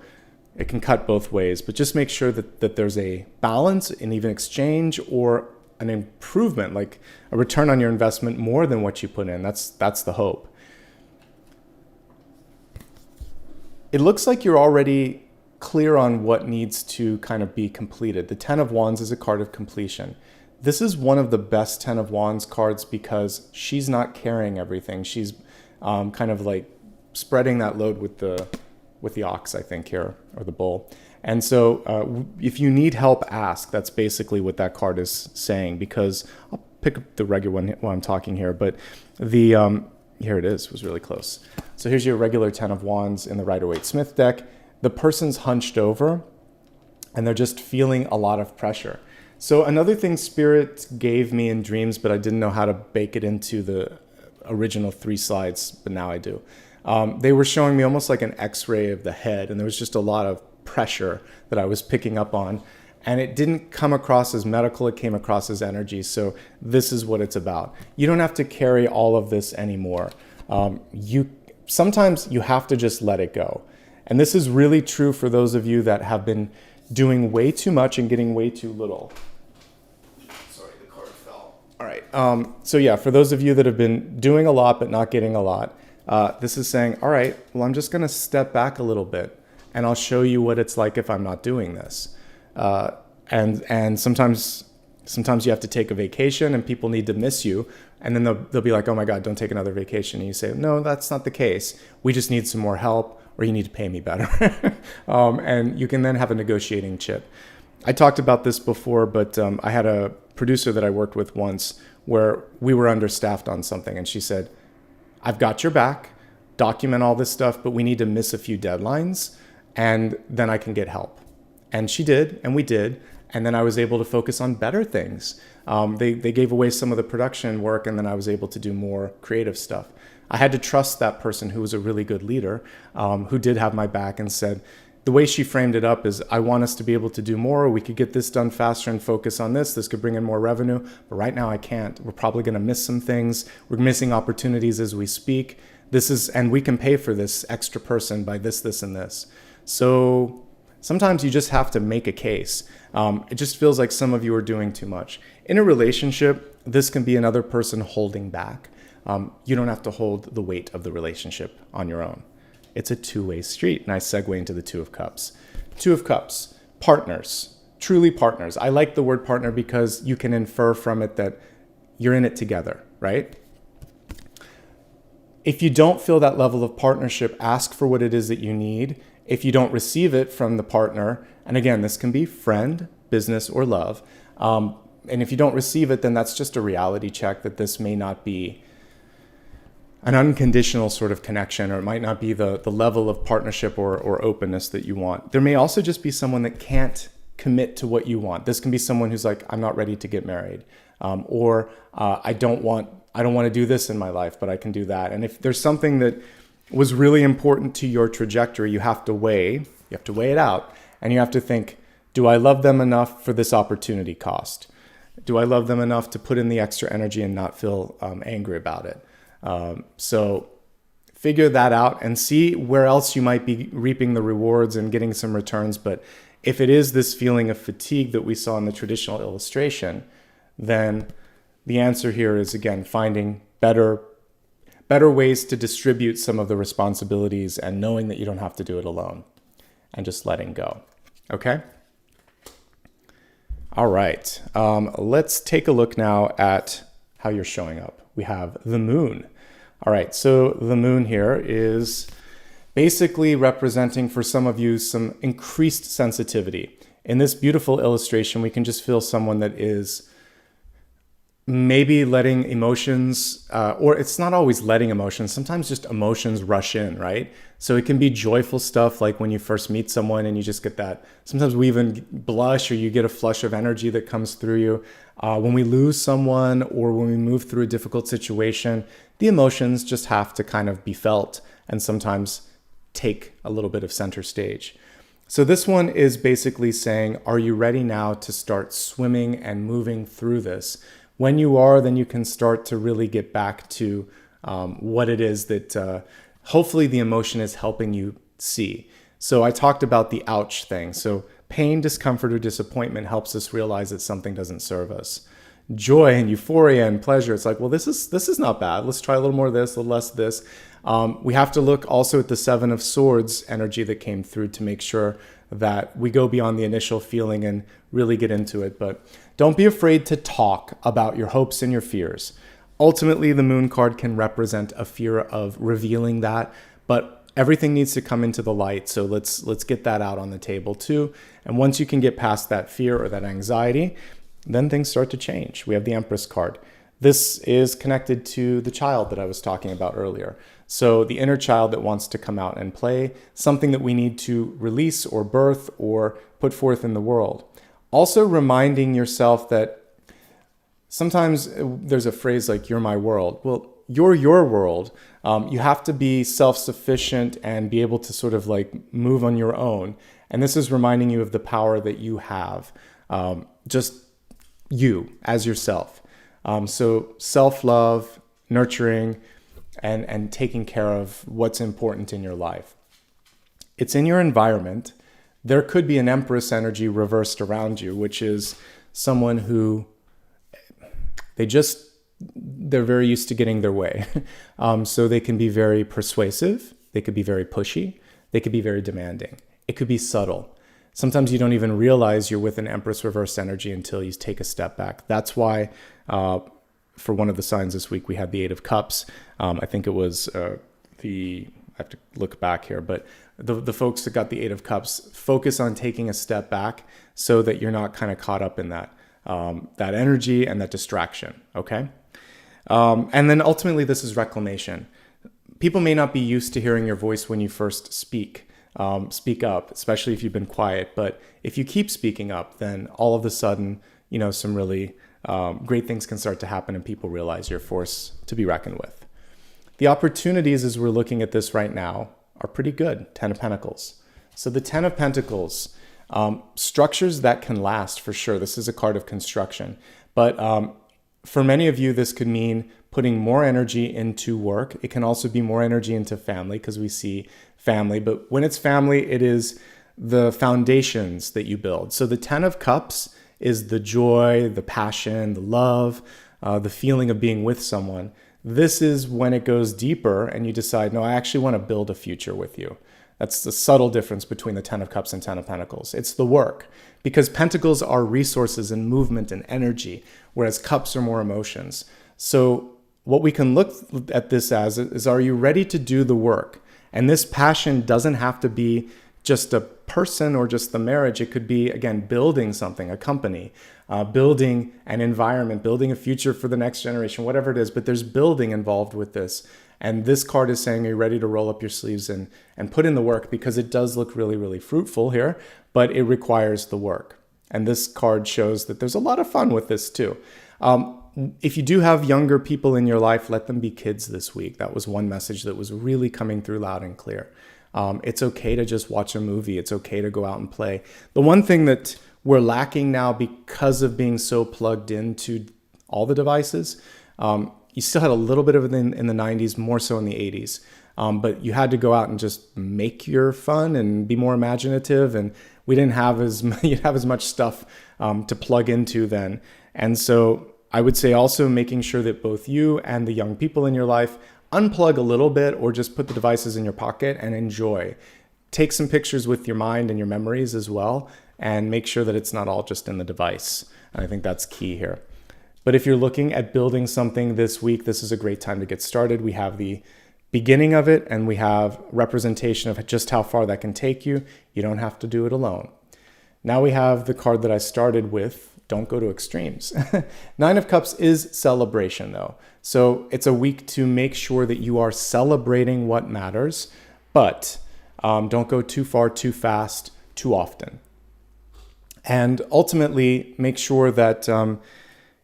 it can cut both ways, but just make sure that there's a balance in even exchange or an improvement, like a return on your investment more than what you put in. That's the hope. It looks like you're already clear on what needs to kind of be completed. The Ten of Wands is a card of completion. This is one of the best Ten of Wands cards because she's not carrying everything. She's kind of like spreading that load with the ox, I think, here, or the bull. And so if you need help, ask. That's basically what that card is saying, because I'll pick up the regular one while I'm talking here, but the here it is, was really close. So here's your regular Ten of Wands in the Rider-Waite-Smith deck. The person's hunched over and they're just feeling a lot of pressure. So another thing Spirit gave me in dreams, but I didn't know how to bake it into the original 3 slides, but now I do. They were showing me almost like an x-ray of the head, and there was just a lot of pressure that I was picking up on, and it didn't come across as medical, it came across as energy. So this is what it's about. You don't have to carry all of this anymore. Sometimes you have to just let it go. And this is really true for those of you that have been doing way too much and getting way too little. Sorry, the card fell. All right. So yeah, for those of you that have been doing a lot but not getting a lot, this is saying, all right, well, I'm just going to step back a little bit and I'll show you what it's like if I'm not doing this. And sometimes you have to take a vacation and people need to miss you. And then they'll be like, oh my God, don't take another vacation. And you say, no, that's not the case. We just need some more help, or you need to pay me better. And you can then have a negotiating chip. I talked about this before, but I had a producer that I worked with once where we were understaffed on something. And she said, I've got your back, document all this stuff, but we need to miss a few deadlines and then I can get help. And she did, and we did. And then I was able to focus on better things. They gave away some of the production work, and then I was able to do more creative stuff. I had to trust that person who was a really good leader, who did have my back and said, the way she framed it up is, I want us to be able to do more. We could get this done faster and focus on this. This could bring in more revenue, but right now I can't. We're probably going to miss some things. We're missing opportunities as we speak. And we can pay for this extra person by this, this, and this. So sometimes you just have to make a case. It just feels like some of you are doing too much. In a relationship, this can be another person holding back. You don't have to hold the weight of the relationship on your own. It's a two-way street. Nice segue into the Two of Cups. Two of Cups, partners, truly partners. I like the word partner because you can infer from it that you're in it together, right? If you don't feel that level of partnership, ask for what it is that you need. If you don't receive it from the partner, and again, this can be friend, business, or love, and if you don't receive it, then that's just a reality check that this may not be an unconditional sort of connection, or it might not be the level of partnership or openness that you want. There may also just be someone that can't commit to what you want. This can be someone who's like, I'm not ready to get married, or I don't want to do this in my life, but I can do that. And if there's something that was really important to your trajectory, you have to weigh it out, and you have to think, do I love them enough for this opportunity cost? Do I love them enough to put in the extra energy and not feel angry about it? So figure that out and see where else you might be reaping the rewards and getting some returns. But if it is this feeling of fatigue that we saw in the traditional illustration, then the answer here is, again, finding better ways to distribute some of the responsibilities and knowing that you don't have to do it alone and just letting go. Okay? All right. Let's take a look now at how you're showing up. We have the moon. All right, so the moon here is basically representing for some of you some increased sensitivity. In this beautiful illustration, we can just feel someone that is maybe letting emotions, or it's not always letting emotions, sometimes just emotions rush in, right? So it can be joyful stuff like when you first meet someone and you just get that, sometimes we even blush or you get a flush of energy that comes through you. When we lose someone or when we move through a difficult situation, the emotions just have to kind of be felt and sometimes take a little bit of center stage. So this one is basically saying, are you ready now to start swimming and moving through this When you are, then you can start to really get back to what it is that hopefully the emotion is helping you see. So I talked about the ouch thing. So pain, discomfort, or disappointment helps us realize that something doesn't serve us. Joy and euphoria and pleasure, it's like, well, this is not bad. Let's try a little more of this, a little less of this. We have to look also at the Seven of Swords energy that came through to make sure that we go beyond the initial feeling and really get into it. But don't be afraid to talk about your hopes and your fears. Ultimately, the Moon card can represent a fear of revealing that, but everything needs to come into the light. So let's get that out on the table too. And once you can get past that fear or that anxiety, then things start to change. We have the Empress card. This is connected to the child that I was talking about earlier. So the inner child that wants to come out and play, something that we need to release or birth or put forth in the world. Also reminding yourself that sometimes there's a phrase like, you're my world. Well, you're your world. You have to be self-sufficient and be able to sort of like move on your own. And this is reminding you of the power that you have, just you as yourself. So self-love, nurturing, and taking care of what's important in your life. It's in your environment. There could be an Empress energy reversed around you, which is someone who they're very used to getting their way. So they can be very persuasive. They could be very pushy. They could be very demanding. It could be subtle. Sometimes you don't even realize you're with an Empress reverse energy until you take a step back. That's why for one of the signs this week, we had the Eight of Cups. I think it was I have to look back here, but the folks that got the Eight of Cups focus on taking a step back so that you're not kind of caught up in that energy and that distraction, okay? And then ultimately, this is reclamation. People may not be used to hearing your voice when you first speak up, especially if you've been quiet. But if you keep speaking up, then all of a sudden, some really great things can start to happen and people realize you're a force to be reckoned with. The opportunities as we're looking at this right now are pretty good. Ten of Pentacles. So the Ten of Pentacles, structures that can last for sure. This is a card of construction. But for many of you, this could mean putting more energy into work. It can also be more energy into family because we see family. But when it's family, it is the foundations that you build. So the Ten of Cups is the joy, the passion, the love, the feeling of being with someone. This is when it goes deeper and you decide, no, I actually want to build a future with you. That's the subtle difference between the Ten of Cups and Ten of Pentacles. It's the work, because Pentacles are resources and movement and energy, whereas Cups are more emotions. So what we can look at this as is, are you ready to do the work? And this passion doesn't have to be just a person or just the marriage. It could be, again, building something, a company, building an environment, building a future for the next generation, whatever it is. But there's building involved with this. And this card is saying, are you ready to roll up your sleeves and put in the work? Because it does look really, really fruitful here, but it requires the work. And this card shows that there's a lot of fun with this too. If you do have younger people in your life, let them be kids this week. That was one message that was really coming through loud and clear. It's okay to just watch a movie. It's okay to go out and play. The one thing that we're lacking now because of being so plugged into all the devices, you still had a little bit of it in the 90s, more so in the 80s. But you had to go out and just make your fun and be more imaginative. And we didn't have you'd have as much stuff to plug into then. And so I would say also making sure that both you and the young people in your life unplug a little bit or just put the devices in your pocket and enjoy. Take some pictures with your mind and your memories as well, and make sure that it's not all just in the device. And I think that's key here. But if you're looking at building something this week, this is a great time to get started. We have the beginning of it and we have representation of just how far that can take you. You don't have to do it alone. Now we have the card that I started with. Don't go to extremes. Nine of Cups is celebration though. So it's a week to make sure that you are celebrating what matters, but don't go too far, too fast, too often. And ultimately make sure that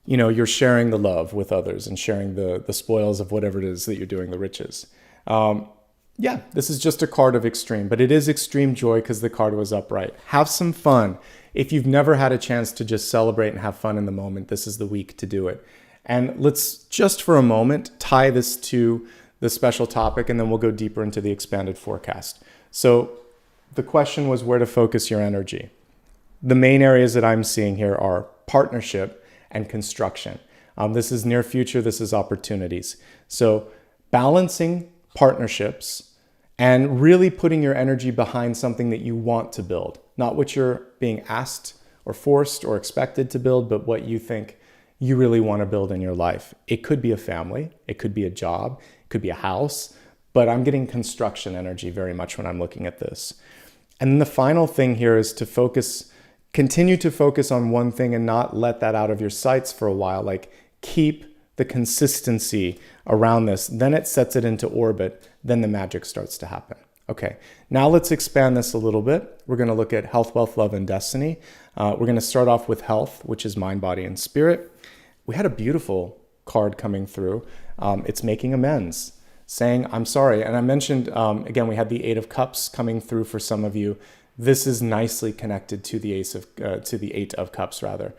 you're sharing the love with others and sharing the spoils of whatever it is that you're doing, the riches. This is just a card of extreme, but it is extreme joy because the card was upright. Have some fun. If you've never had a chance to just celebrate and have fun in the moment, this is the week to do it. And let's just for a moment tie this to the special topic, and then we'll go deeper into the expanded forecast. So the question was where to focus your energy. The main areas that I'm seeing here are partnership and construction. This is near future, this is opportunities. So balancing partnerships and really putting your energy behind something that you want to build, not what you're being asked or forced or expected to build, but what you think you really want to build in your life. It could be a family, it could be a job, it could be a house, but I'm getting construction energy very much when I'm looking at this. And then the final thing here is to continue to focus on one thing and not let that out of your sights for a while. Like keep the consistency around this. Then it sets it into orbit. Then the magic starts to happen. Okay, now let's expand this a little bit. We're going to look at health, wealth, love, and destiny. We're going to start off with health, which is mind, body, and spirit. We had a beautiful card coming through. It's making amends, saying, I'm sorry. And I mentioned, again, we had the Eight of Cups coming through for some of you. This is nicely connected to the Eight of Cups, rather,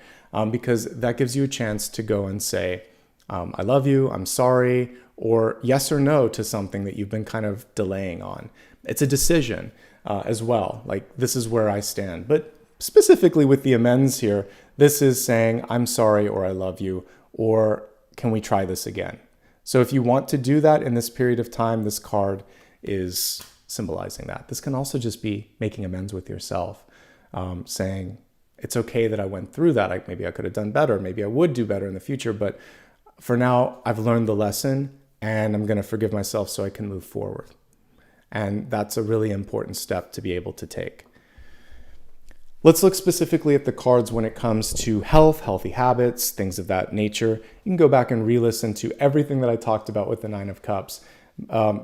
because that gives you a chance to go and say, I love you, I'm sorry, or yes or no to something that you've been kind of delaying on. It's a decision as well, like this is where I stand. But specifically with the amends here, this is saying, I'm sorry, or I love you, or can we try this again? So if you want to do that in this period of time, this card is symbolizing that. This can also just be making amends with yourself, saying, it's okay that I went through that. Maybe I could have done better. Maybe I would do better in the future. But for now, I've learned the lesson and I'm going to forgive myself so I can move forward. And that's a really important step to be able to take. Let's look specifically at the cards when it comes to health, healthy habits, things of that nature. You can go back and re-listen to everything that I talked about with the Nine of Cups.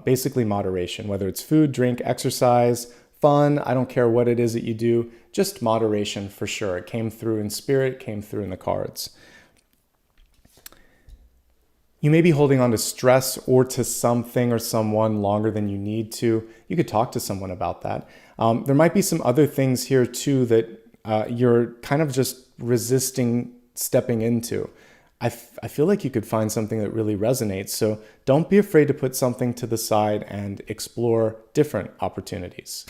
Basically moderation, whether it's food, drink, exercise, fun, I don't care what it is that you do, just moderation for sure. It came through in spirit, it came through in the cards. You may be holding on to stress or to something or someone longer than you need to. You could talk to someone about that. There might be some other things here too that you're kind of just resisting stepping into. I feel like you could find something that really resonates. So don't be afraid to put something to the side and explore different opportunities.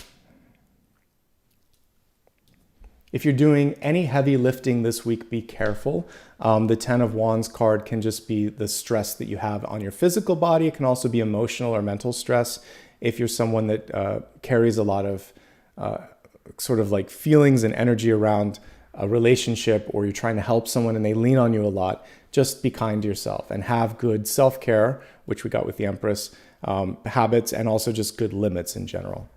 If you're doing any heavy lifting this week, be careful. The Ten of Wands card can just be the stress that you have on your physical body. It can also be emotional or mental stress. If you're someone that carries a lot of sort of like feelings and energy around a relationship, or you're trying to help someone and they lean on you a lot, just be kind to yourself and have good self-care, which we got with the Empress, habits, and also just good limits in general.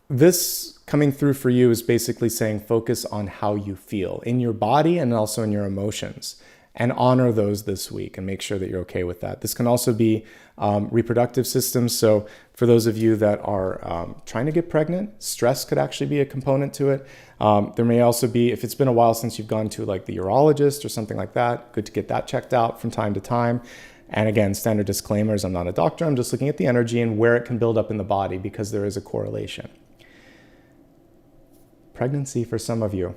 This coming through for you is basically saying focus on how you feel in your body and also in your emotions, and honor those this week and make sure that you're okay with that. This can also be reproductive systems. So for those of you that are trying to get pregnant, stress could actually be a component to it. There may also be, if it's been a while since you've gone to like the urologist or something like that, good to get that checked out from time to time. And again, standard disclaimers, I'm not a doctor, I'm just looking at the energy and where it can build up in the body because there is a correlation. Pregnancy for some of you,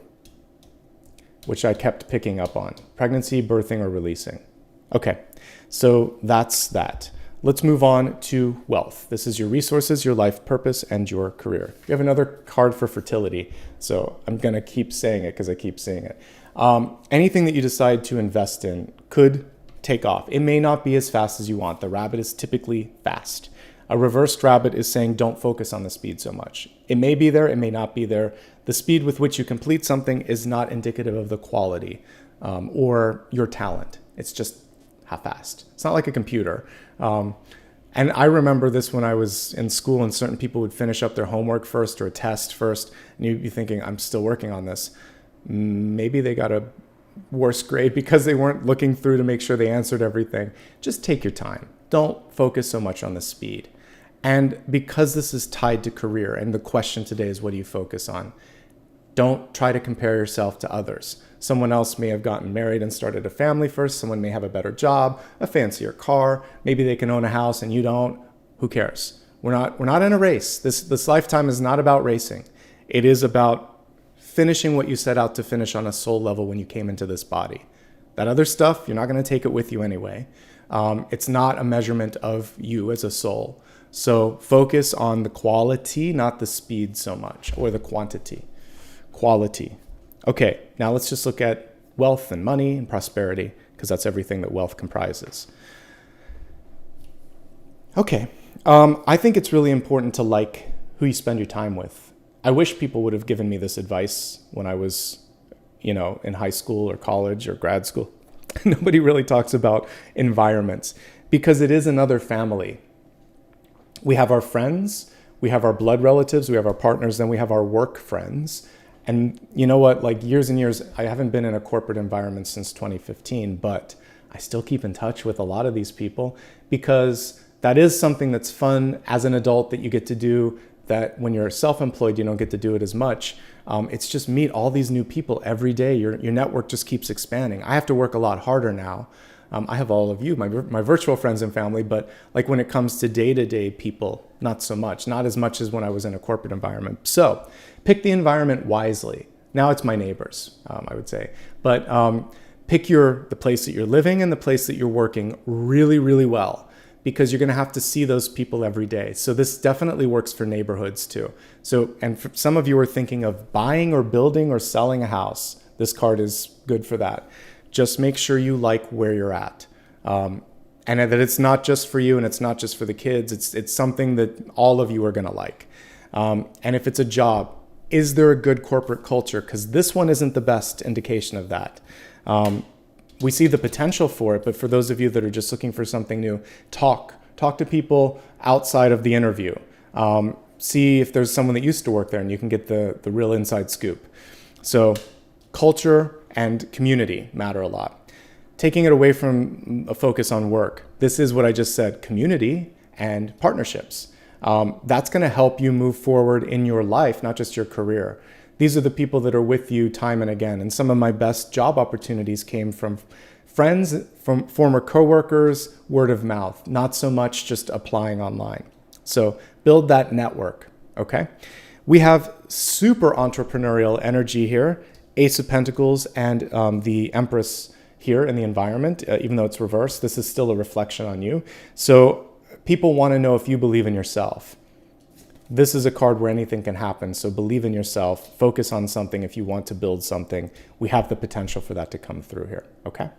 which I kept picking up on. Pregnancy, birthing, or releasing. Okay, so that's that. Let's move on to wealth. This is your resources, your life purpose, and your career. You have another card for fertility, so I'm gonna keep saying it because I keep seeing it. Anything that you decide to invest in could take off. It may not be as fast as you want. The rabbit is typically fast. A reversed rabbit is saying don't focus on the speed so much. It may be there, it may not be there. The speed with which you complete something is not indicative of the quality or your talent. It's just half-assed. It's not like a computer. And I remember this when I was in school and certain people would finish up their homework first or a test first, and you'd be thinking, I'm still working on this. Maybe they got a worse grade because they weren't looking through to make sure they answered everything. Just take your time. Don't focus so much on the speed. And because this is tied to career, and the question today is what do you focus on? Don't try to compare yourself to others. Someone else may have gotten married and started a family first. Someone may have a better job, a fancier car. Maybe they can own a house and you don't. Who cares? We're not in a race. This lifetime is not about racing. It is about finishing what you set out to finish on a soul level when you came into this body. That other stuff, you're not going to take it with you anyway. It's not a measurement of you as a soul. So focus on the quality, not the speed so much, or the quantity. Quality. Okay, now let's just look at wealth and money and prosperity, because that's everything that wealth comprises. Okay, I think it's really important to like who you spend your time with. I wish people would have given me this advice when I was, in high school or college or grad school. Nobody really talks about environments because it is another family. We have our friends, we have our blood relatives, we have our partners, then we have our work friends. And you know what, like years and years, I haven't been in a corporate environment since 2015, but I still keep in touch with a lot of these people because that is something that's fun as an adult that you get to do that when you're self-employed, you don't get to do it as much. It's just meet all these new people every day. Your network just keeps expanding. I have to work a lot harder now. I have all of you, my virtual friends and family, but like when it comes to day-to-day people, not so much, not as much as when I was in a corporate environment. So pick the environment wisely. Now it's my neighbors, I would say, but pick the place that you're living and the place that you're working really, really well, because you're going to have to see those people every day. So this definitely works for neighborhoods too. So, and for some of you are thinking of buying or building or selling a house. This card is good for that. Just make sure you like where you're at. And that it's not just for you and it's not just for the kids. It's something that all of you are going to like. And if it's a job, is there a good corporate culture? Because this one isn't the best indication of that. We see the potential for it, but for those of you that are just looking for something new, talk to people outside of the interview. See if there's someone that used to work there and you can get the real inside scoop. So culture and community matter a lot. Taking it away from a focus on work, this is what I just said, community and partnerships. That's going to help you move forward in your life, not just your career. These are the people that are with you time and again. And some of my best job opportunities came from friends, from former coworkers, word of mouth, not so much just applying online. So build that network, okay? We have super entrepreneurial energy here, Ace of Pentacles and the Empress here in the environment, even though it's reversed, this is still a reflection on you. So people want to know if you believe in yourself. This is a card where anything can happen. So believe in yourself, focus on something. If you want to build something, we have the potential for that to come through here. Okay.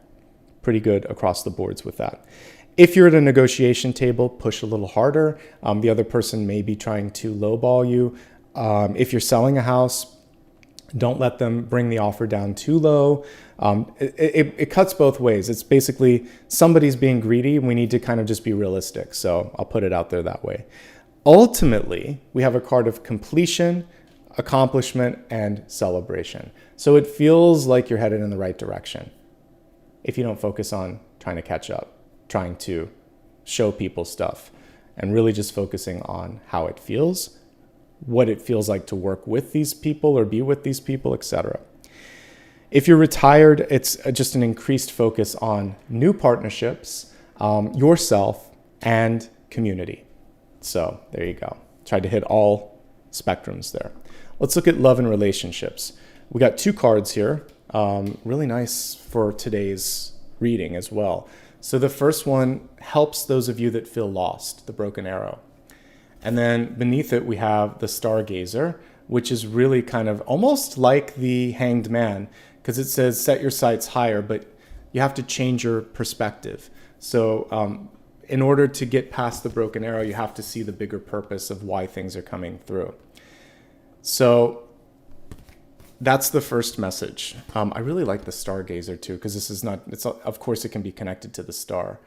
Pretty good across the boards with that. If you're at a negotiation table, push a little harder. The other person may be trying to lowball you. If you're selling a house, don't let them bring the offer down too low. It cuts both ways. It's basically somebody's being greedy. We need to kind of just be realistic. So I'll put it out there that way. Ultimately, we have a card of completion, accomplishment, and celebration. So it feels like you're headed in the right direction. If you don't focus on trying to catch up, trying to show people stuff, and really just focusing on how it feels, what it feels like to work with these people or be with these people, etc. If you're retired, it's just an increased focus on new partnerships, yourself, and community. So there you go. Tried to hit all spectrums there. Let's look at love and relationships. We got two cards here. Really nice for today's reading as well. So the first one helps those of you that feel lost, the broken arrow. And then beneath it, we have the stargazer, which is really kind of almost like the hanged man, because it says set your sights higher, but you have to change your perspective. So in order to get past the broken arrow, you have to see the bigger purpose of why things are coming through. So that's the first message. I really like the stargazer too, because this is not, of course it can be connected to the star.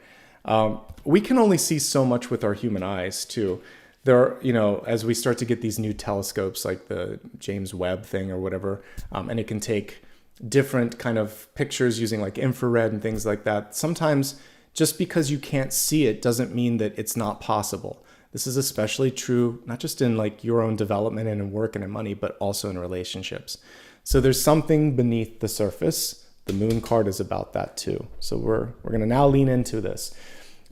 We can only see so much with our human eyes too. There are, as we start to get these new telescopes like the James Webb thing or whatever, and it can take different kind of pictures using like infrared and things like that. Sometimes just because you can't see it doesn't mean that it's not possible. This is especially true, not just in like your own development and in work and in money, but also in relationships. So there's something beneath the surface. The moon card is about that too. So we're going to now lean into this.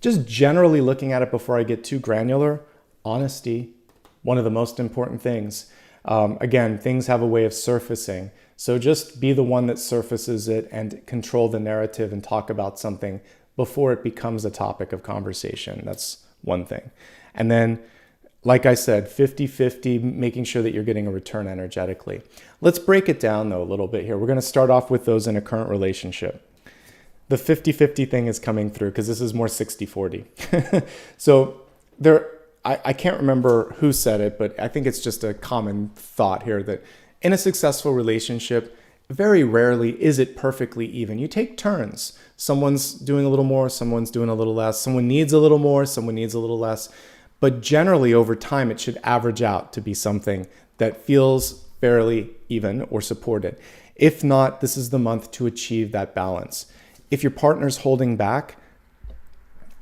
Just generally looking at it before I get too granular, honesty, one of the most important things. Again, things have a way of surfacing. So just be the one that surfaces it and control the narrative and talk about something before it becomes a topic of conversation. That's one thing. And then, like I said, 50-50, making sure that you're getting a return energetically. Let's break it down though a little bit here. We're going to start off with those in a current relationship. The 50-50 thing is coming through because this is more 60-40. So I can't remember who said it, but I think it's just a common thought here that in a successful relationship, very rarely is it perfectly even. You take turns. Someone's doing a little more, someone's doing a little less. Someone needs a little more, someone needs a little less. But generally over time, it should average out to be something that feels fairly even or supported. If not, this is the month to achieve that balance. If your partner's holding back,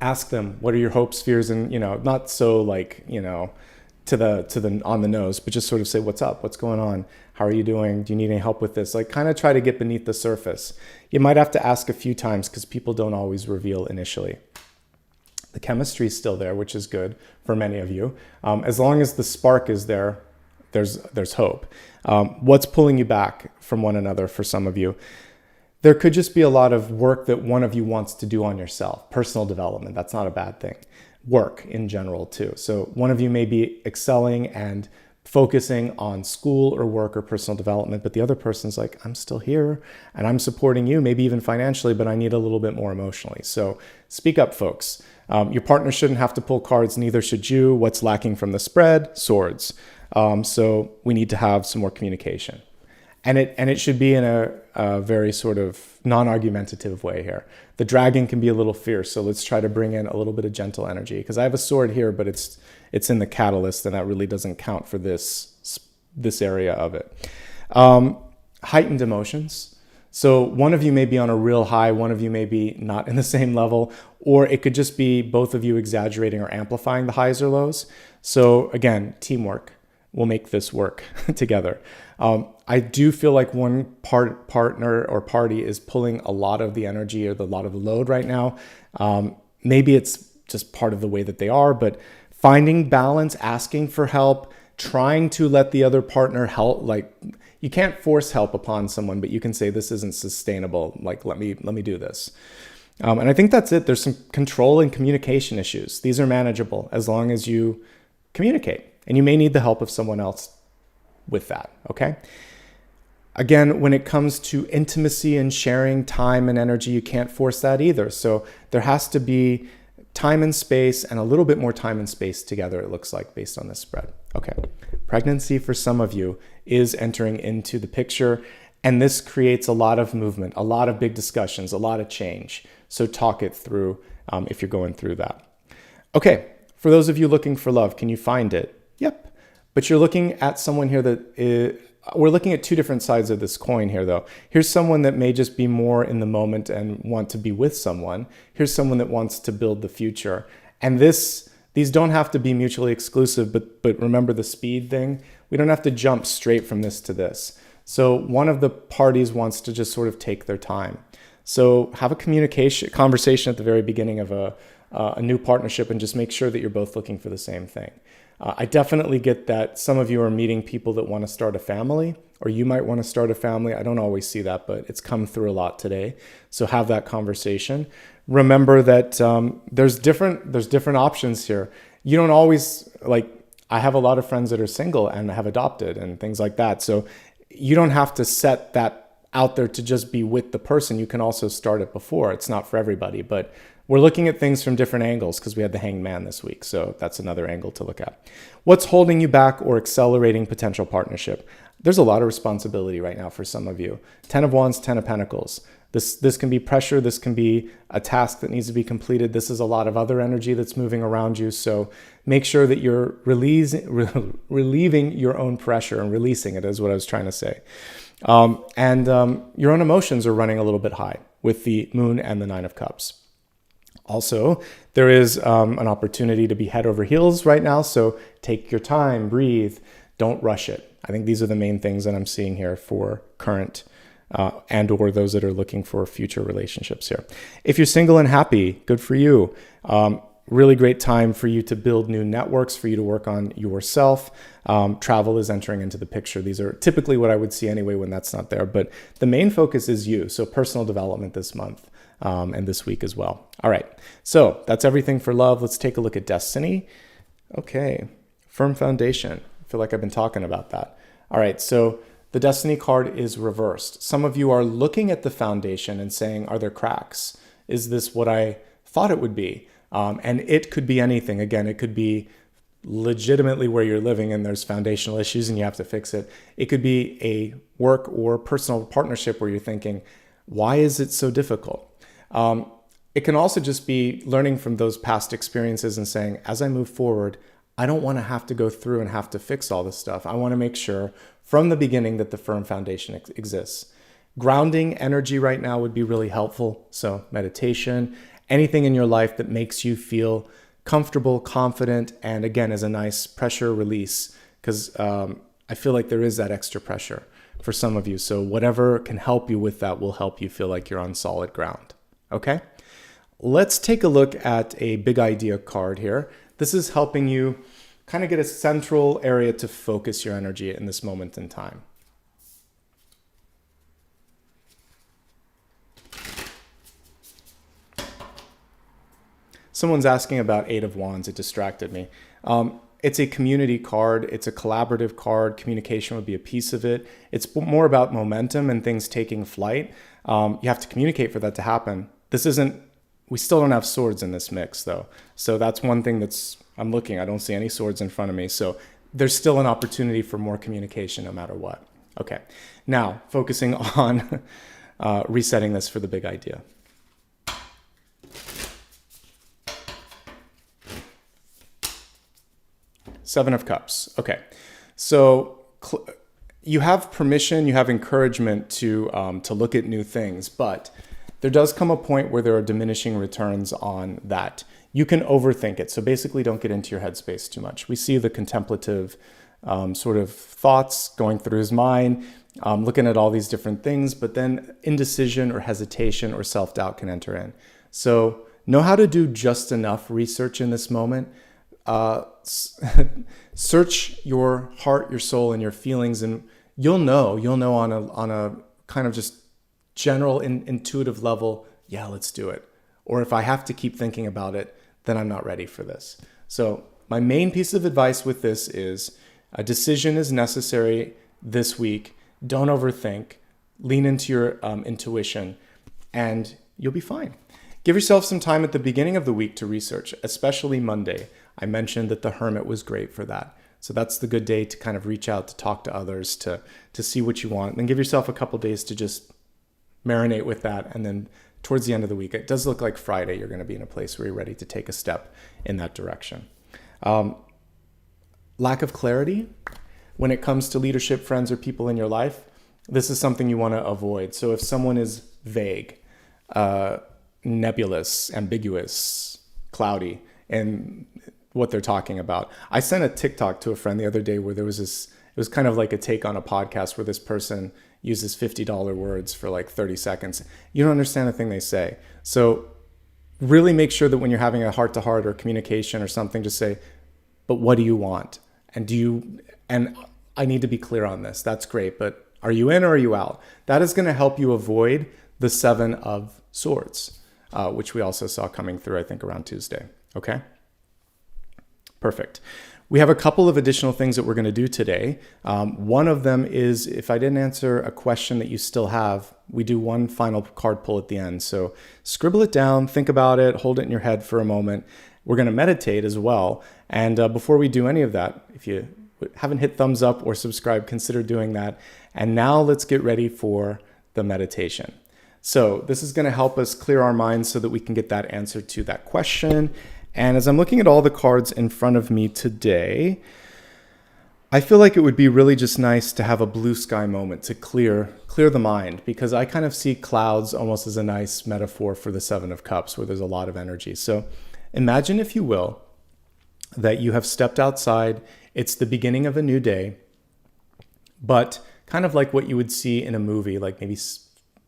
ask them, what are your hopes, fears, and, not so like, to the on the nose, but just sort of say, what's up? What's going on? How are you doing? Do you need any help with this? Like kind of try to get beneath the surface. You might have to ask a few times because people don't always reveal initially. The chemistry is still there, which is good for many of you. As long as the spark is there, there's hope. What's pulling you back from one another for some of you? There could just be a lot of work that one of you wants to do on yourself. Personal development, that's not a bad thing. Work in general too. So one of you may be excelling and focusing on school or work or personal development, but the other person's like, I'm still here and I'm supporting you, maybe even financially, but I need a little bit more emotionally. So speak up, folks. Your partner shouldn't have to pull cards, neither should you. What's lacking from the spread? Swords. So we need to have some more communication. And it should be in a very sort of non-argumentative way here. The dragon can be a little fierce, so let's try to bring in a little bit of gentle energy. Because I have a sword here, but it's in the catalyst, and that really doesn't count for this area of it. Heightened emotions. So one of you may be on a real high, one of you may be not in the same level, or it could just be both of you exaggerating or amplifying the highs or lows. So again, teamwork will make this work together. I do feel like one partner or party is pulling a lot of the energy or a lot of the load right now. Maybe it's just part of the way that they are, but finding balance, asking for help, trying to let the other partner help. Like you can't force help upon someone, but you can say, this isn't sustainable. Like, let me do this. And I think that's it. There's some control and communication issues. These are manageable as long as you communicate, and you may need the help of someone else with that. Okay. Again, when it comes to intimacy and sharing time and energy, you can't force that either. So there has to be time and space, and a little bit more time and space together, it looks like, based on this spread. Okay. Pregnancy for some of you is entering into the picture, and this creates a lot of movement, a lot of big discussions, a lot of change. So talk it through if you're going through that. Okay. For those of you looking for love, can you find it? Yep. But you're looking at someone here we're looking at two different sides of this coin here, though. Here's someone that may just be more in the moment and want to be with someone. Here's someone that wants to build the future. And these don't have to be mutually exclusive, but remember the speed thing. We don't have to jump straight from this to this. So one of the parties wants to just sort of take their time. So have a conversation at the very beginning of a new partnership and just make sure that you're both looking for the same thing. I definitely get that some of you are meeting people that want to start a family, or you might want to start a family. I don't always see that, but it's come through a lot today. So have that conversation. Remember that there's different options here. You don't always, like, I have a lot of friends that are single and have adopted and things like that. So you don't have to set that out there to just be with the person. You can also start it before. It's not for everybody, but we're looking at things from different angles because we had the Hanged Man this week. So that's another angle to look at. What's holding you back or accelerating potential partnership? There's a lot of responsibility right now for some of you. 10 of Wands, 10 of Pentacles. This can be pressure. This can be a task that needs to be completed. This is a lot of other energy that's moving around you. So make sure that you're relieving your own pressure and releasing it, is what I was trying to say. Your own emotions are running a little bit high with the Moon and the Nine of Cups. Also, there is an opportunity to be head over heels right now. So take your time, breathe, don't rush it. I think these are the main things that I'm seeing here for current and or those that are looking for future relationships here. If you're single and happy, good for you. Really great time for you to build new networks, for you to work on yourself. Travel is entering into the picture. These are typically what I would see anyway when that's not there. But the main focus is you. So personal development this month and this week as well. All right. So that's everything for love. Let's take a look at destiny. Okay. Firm foundation. I feel like I've been talking about that. All right. So the destiny card is reversed. Some of you are looking at the foundation and saying, are there cracks? Is this what I thought it would be? And it could be anything. Again, it could be legitimately where you're living and there's foundational issues and you have to fix it. It could be a work or personal partnership where you're thinking, why is it so difficult? It can also just be learning from those past experiences and saying, as I move forward, I don't want to have to go through and have to fix all this stuff. I want to make sure from the beginning that the firm foundation exists. Grounding energy right now would be really helpful. So meditation, anything in your life that makes you feel comfortable, confident, and again, is a nice pressure release, because I feel like there is that extra pressure for some of you. So whatever can help you with that will help you feel like you're on solid ground. Okay? Let's take a look at a big idea card here. This is helping you kind of get a central area to focus your energy in this moment in time. Someone's asking about Eight of Wands. It distracted me. It's a community card. It's a collaborative card. Communication would be a piece of it. It's more about momentum and things taking flight. You have to communicate for that to happen. We still don't have swords in this mix though. So that's one thing I'm looking. I don't see any swords in front of me. So there's still an opportunity for more communication no matter what. Okay. Now focusing on resetting this for the big idea. Seven of Cups. Okay. So you have permission, you have encouragement to look at new things, but there does come a point where there are diminishing returns on that. You can overthink it. So basically don't get into your headspace too much. We see the contemplative sort of thoughts going through his mind, looking at all these different things, but then indecision or hesitation or self-doubt can enter in. So know how to do just enough research in this moment. Search your heart, your soul, and your feelings, and you'll know on a kind of just general intuitive level, yeah, let's do it. Or if I have to keep thinking about it, then I'm not ready for this. So my main piece of advice with this is a decision is necessary this week. Don't overthink, lean into your intuition, and you'll be fine. Give yourself some time at the beginning of the week to research, especially Monday. I mentioned that the Hermit was great for that. So that's the good day to kind of reach out, to talk to others, to see what you want. And then give yourself a couple days to just marinate with that. And then towards the end of the week, it does look like Friday, you're going to be in a place where you're ready to take a step in that direction. Lack of clarity when it comes to leadership, friends, or people in your life, this is something you want to avoid. So if someone is vague, nebulous, ambiguous, cloudy, and what they're talking about. I sent a TikTok to a friend the other day where there was it was kind of like a take on a podcast where this person uses $50 words for like 30 seconds. You don't understand a thing they say. So really make sure that when you're having a heart-to-heart or communication or something, just say, but what do you want? And I need to be clear on this. That's great, but are you in or are you out? That is going to help you avoid the Seven of Swords, which we also saw coming through, I think, around Tuesday. Okay? Perfect. We have a couple of additional things that we're going to do today. One of them is, if I didn't answer a question that you still have, we do one final card pull at the end. So scribble it down, think about it, hold it in your head for a moment. We're going to meditate as well. And before we do any of that, if you haven't hit thumbs up or subscribe, consider doing that. And now let's get ready for the meditation. So this is going to help us clear our minds so that we can get that answer to that question. And as I'm looking at all the cards in front of me today, I feel like it would be really just nice to have a blue sky moment to clear the mind, because I kind of see clouds almost as a nice metaphor for the Seven of Cups, where there's a lot of energy. So imagine, if you will, that you have stepped outside. It's the beginning of a new day, but kind of like what you would see in a movie, like maybe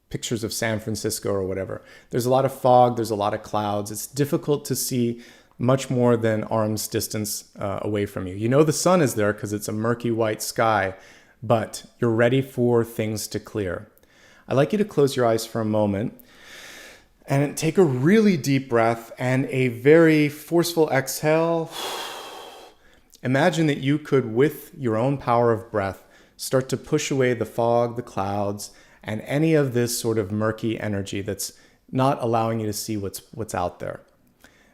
pictures of San Francisco or whatever. There's a lot of fog, there's a lot of clouds. It's difficult to see much more than arm's distance away from you. You know the sun is there because it's a murky white sky, but you're ready for things to clear. I'd like you to close your eyes for a moment and take a really deep breath and a very forceful exhale. Imagine that you could, with your own power of breath, start to push away the fog, the clouds, and any of this sort of murky energy that's not allowing you to see what's out there.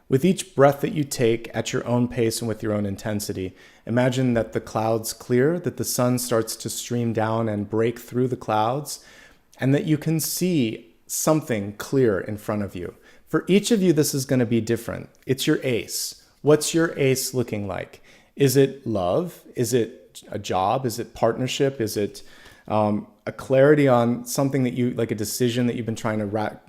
With each breath that you take at your own pace and with your own intensity, imagine that the clouds clear, that the sun starts to stream down and break through the clouds, and that you can see something clear in front of you. For each of you, this is going to be different. It's your ace. What's your ace looking like? Is it love? Is it a job? Is it partnership? Is it a clarity on something that you, like a decision that you've been trying to wrap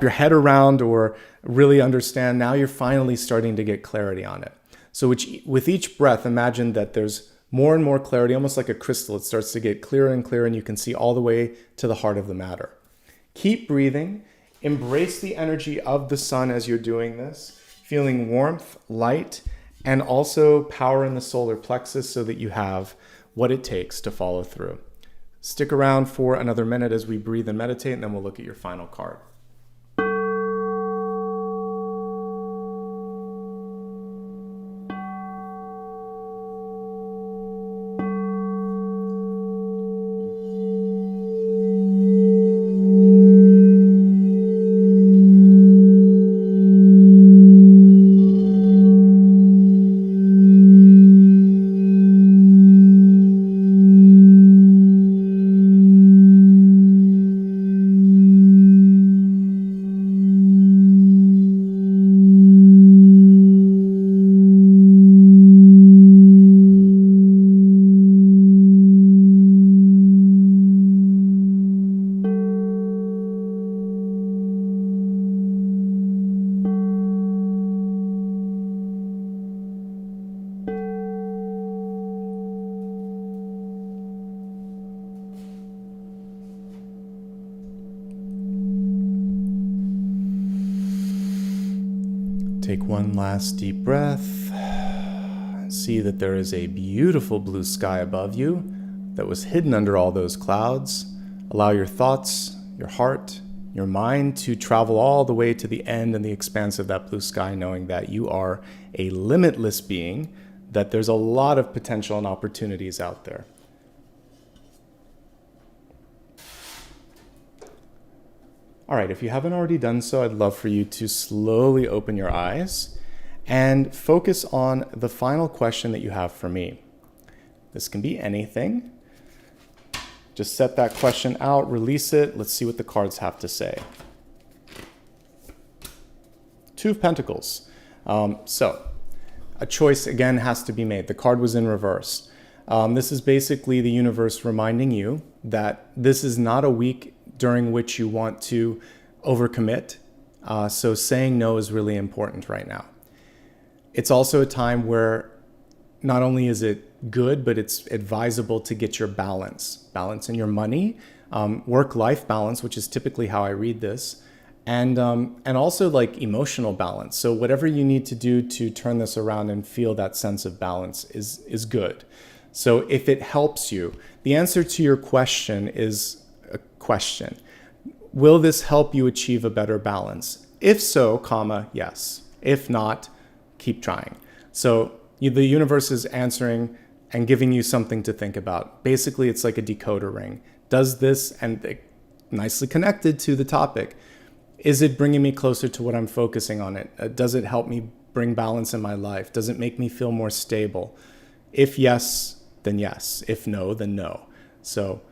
your head around or really understand? Now you're finally starting to get clarity on it. So with each breath, imagine that there's more and more clarity, almost like a crystal. It starts to get clearer and clearer, and you can see all the way to the heart of the matter. Keep breathing. Embrace the energy of the sun as you're doing this, feeling warmth, light, and also power in the solar plexus so that you have what it takes to follow through. Stick around for another minute as we breathe and meditate, and then we'll look at your final card. Take one last deep breath. See that there is a beautiful blue sky above you that was hidden under all those clouds. Allow your thoughts, your heart, your mind to travel all the way to the end and the expanse of that blue sky, knowing that you are a limitless being, that there's a lot of potential and opportunities out there. All right, if you haven't already done so, I'd love for you to slowly open your eyes and focus on the final question that you have for me. This can be anything. Just set that question out, release it. Let's see what the cards have to say. Two of Pentacles. So a choice again has to be made. The card was in reverse. This is basically the universe reminding you that this is not a week during which you want to overcommit. So saying no is really important right now. It's also a time where not only is it good, but it's advisable to get your balance in your money, work-life balance, which is typically how I read this, and also like emotional balance. So whatever you need to do to turn this around and feel that sense of balance is good. So if it helps you, the answer to your question is a question. Will this help you achieve a better balance? If so, comma, yes. If not, keep trying. So the universe is answering and giving you something to think about. Basically, it's like a decoder ring. Does this, and nicely connected to the topic, is it bringing me closer to what I'm focusing on it? Does it help me bring balance in my life? Does it make me feel more stable? If yes, then yes. If no, then no. So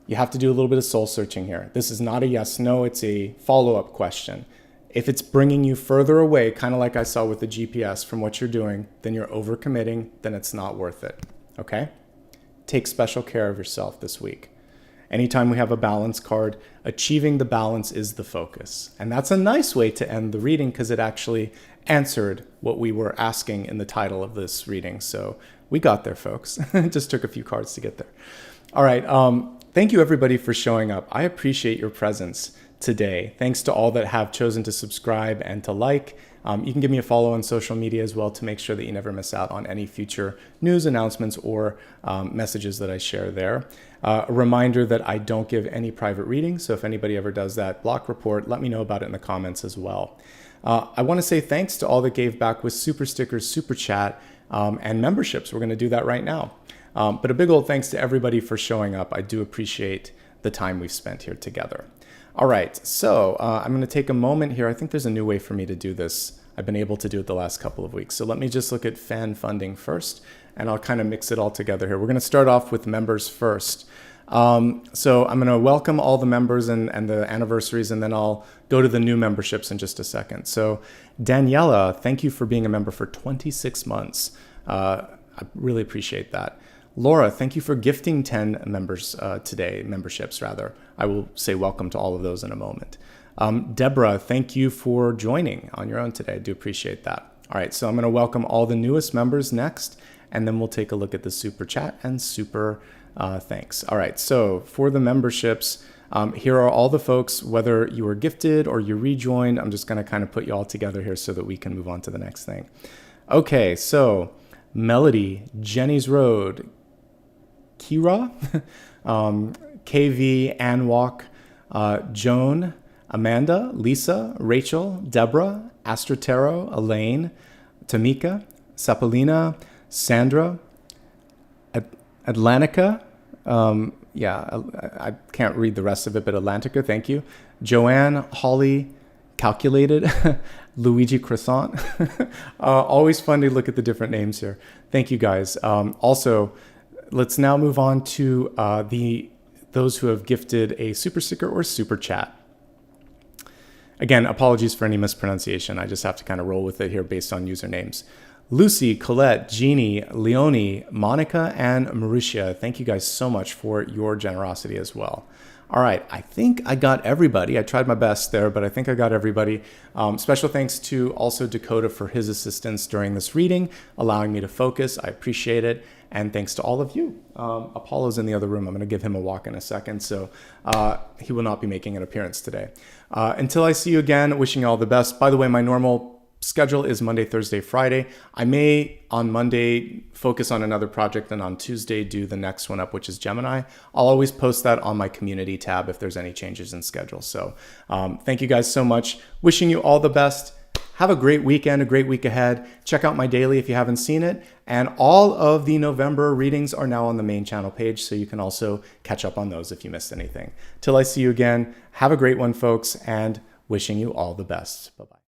you have to do a little bit of soul searching here. This is not a yes, no, it's a follow-up question. If it's bringing you further away, kind of like I saw with the GPS from what you're doing, then you're overcommitting, then it's not worth it, okay? Take special care of yourself this week. Anytime we have a balance card, achieving the balance is the focus. And that's a nice way to end the reading because it actually answered what we were asking in the title of this reading. So we got there, folks. It just took a few cards to get there. All right. Thank you, everybody, for showing up. I appreciate your presence today. Thanks to all that have chosen to subscribe and to like. You can give me a follow on social media as well to make sure that you never miss out on any future news announcements or messages that I share there. A reminder that I don't give any private readings, so if anybody ever does that, block report, let me know about it in the comments as well. I want to say thanks to all that gave back with super stickers, super chat, and memberships. We're going to do that right now. But a big old thanks to everybody for showing up. I do appreciate the time we've spent here together. All right, so I'm going to take a moment here. I think there's a new way for me to do this. I've been able to do it the last couple of weeks. So let me just look at fan funding first, and I'll kind of mix it all together here. We're going to start off with members first. So I'm going to welcome all the members and the anniversaries, and then I'll go to the new memberships in just a second. So Daniela, thank you for being a member for 26 months. I really appreciate that. Laura, thank you for gifting 10 members today, memberships rather. I will say welcome to all of those in a moment. Deborah, thank you for joining on your own today. I do appreciate that. All right, so I'm going to welcome all the newest members next, and then we'll take a look at the super chat and super thanks. All right, so for the memberships, here are all the folks, whether you were gifted or you rejoined. I'm just going to kind of put you all together here so that we can move on to the next thing. Okay, so Melody, Jenny's Road, Kira, KV, Anwalk, Joan, Amanda, Lisa, Rachel, Deborah, Astrotero, Elaine, Tamika, Sapalina, Sandra, Atlantica, I can't read the rest of it, but Atlantica, thank you. Joanne, Holly, Calculated, Luigi Croissant. Always fun to look at the different names here. Thank you guys. Also, let's now move on to those who have gifted a super sticker or super chat. Again, apologies for any mispronunciation. I just have to kind of roll with it here based on usernames. Lucy, Colette, Jeannie, Leonie, Monica, and Mauricia, thank you guys so much for your generosity as well. All right, I think I got everybody. I tried my best there, but I think I got everybody. Special thanks to also Dakota for his assistance during this reading, allowing me to focus. I appreciate it. And thanks to all of you. Apollo's in the other room. I'm going to give him a walk in a second, so he will not be making an appearance today. Until I see you again, wishing you all the best. By the way, my normal schedule is Monday, Thursday, Friday. I may on Monday focus on another project and on Tuesday do the next one up, which is Gemini. I'll always post that on my community tab if there's any changes in schedule. So thank you guys so much. Wishing you all the best. Have a great weekend, a great week ahead. Check out my daily if you haven't seen it. And all of the November readings are now on the main channel page, so you can also catch up on those if you missed anything. Till I see you again, have a great one, folks, and wishing you all the best. Bye-bye.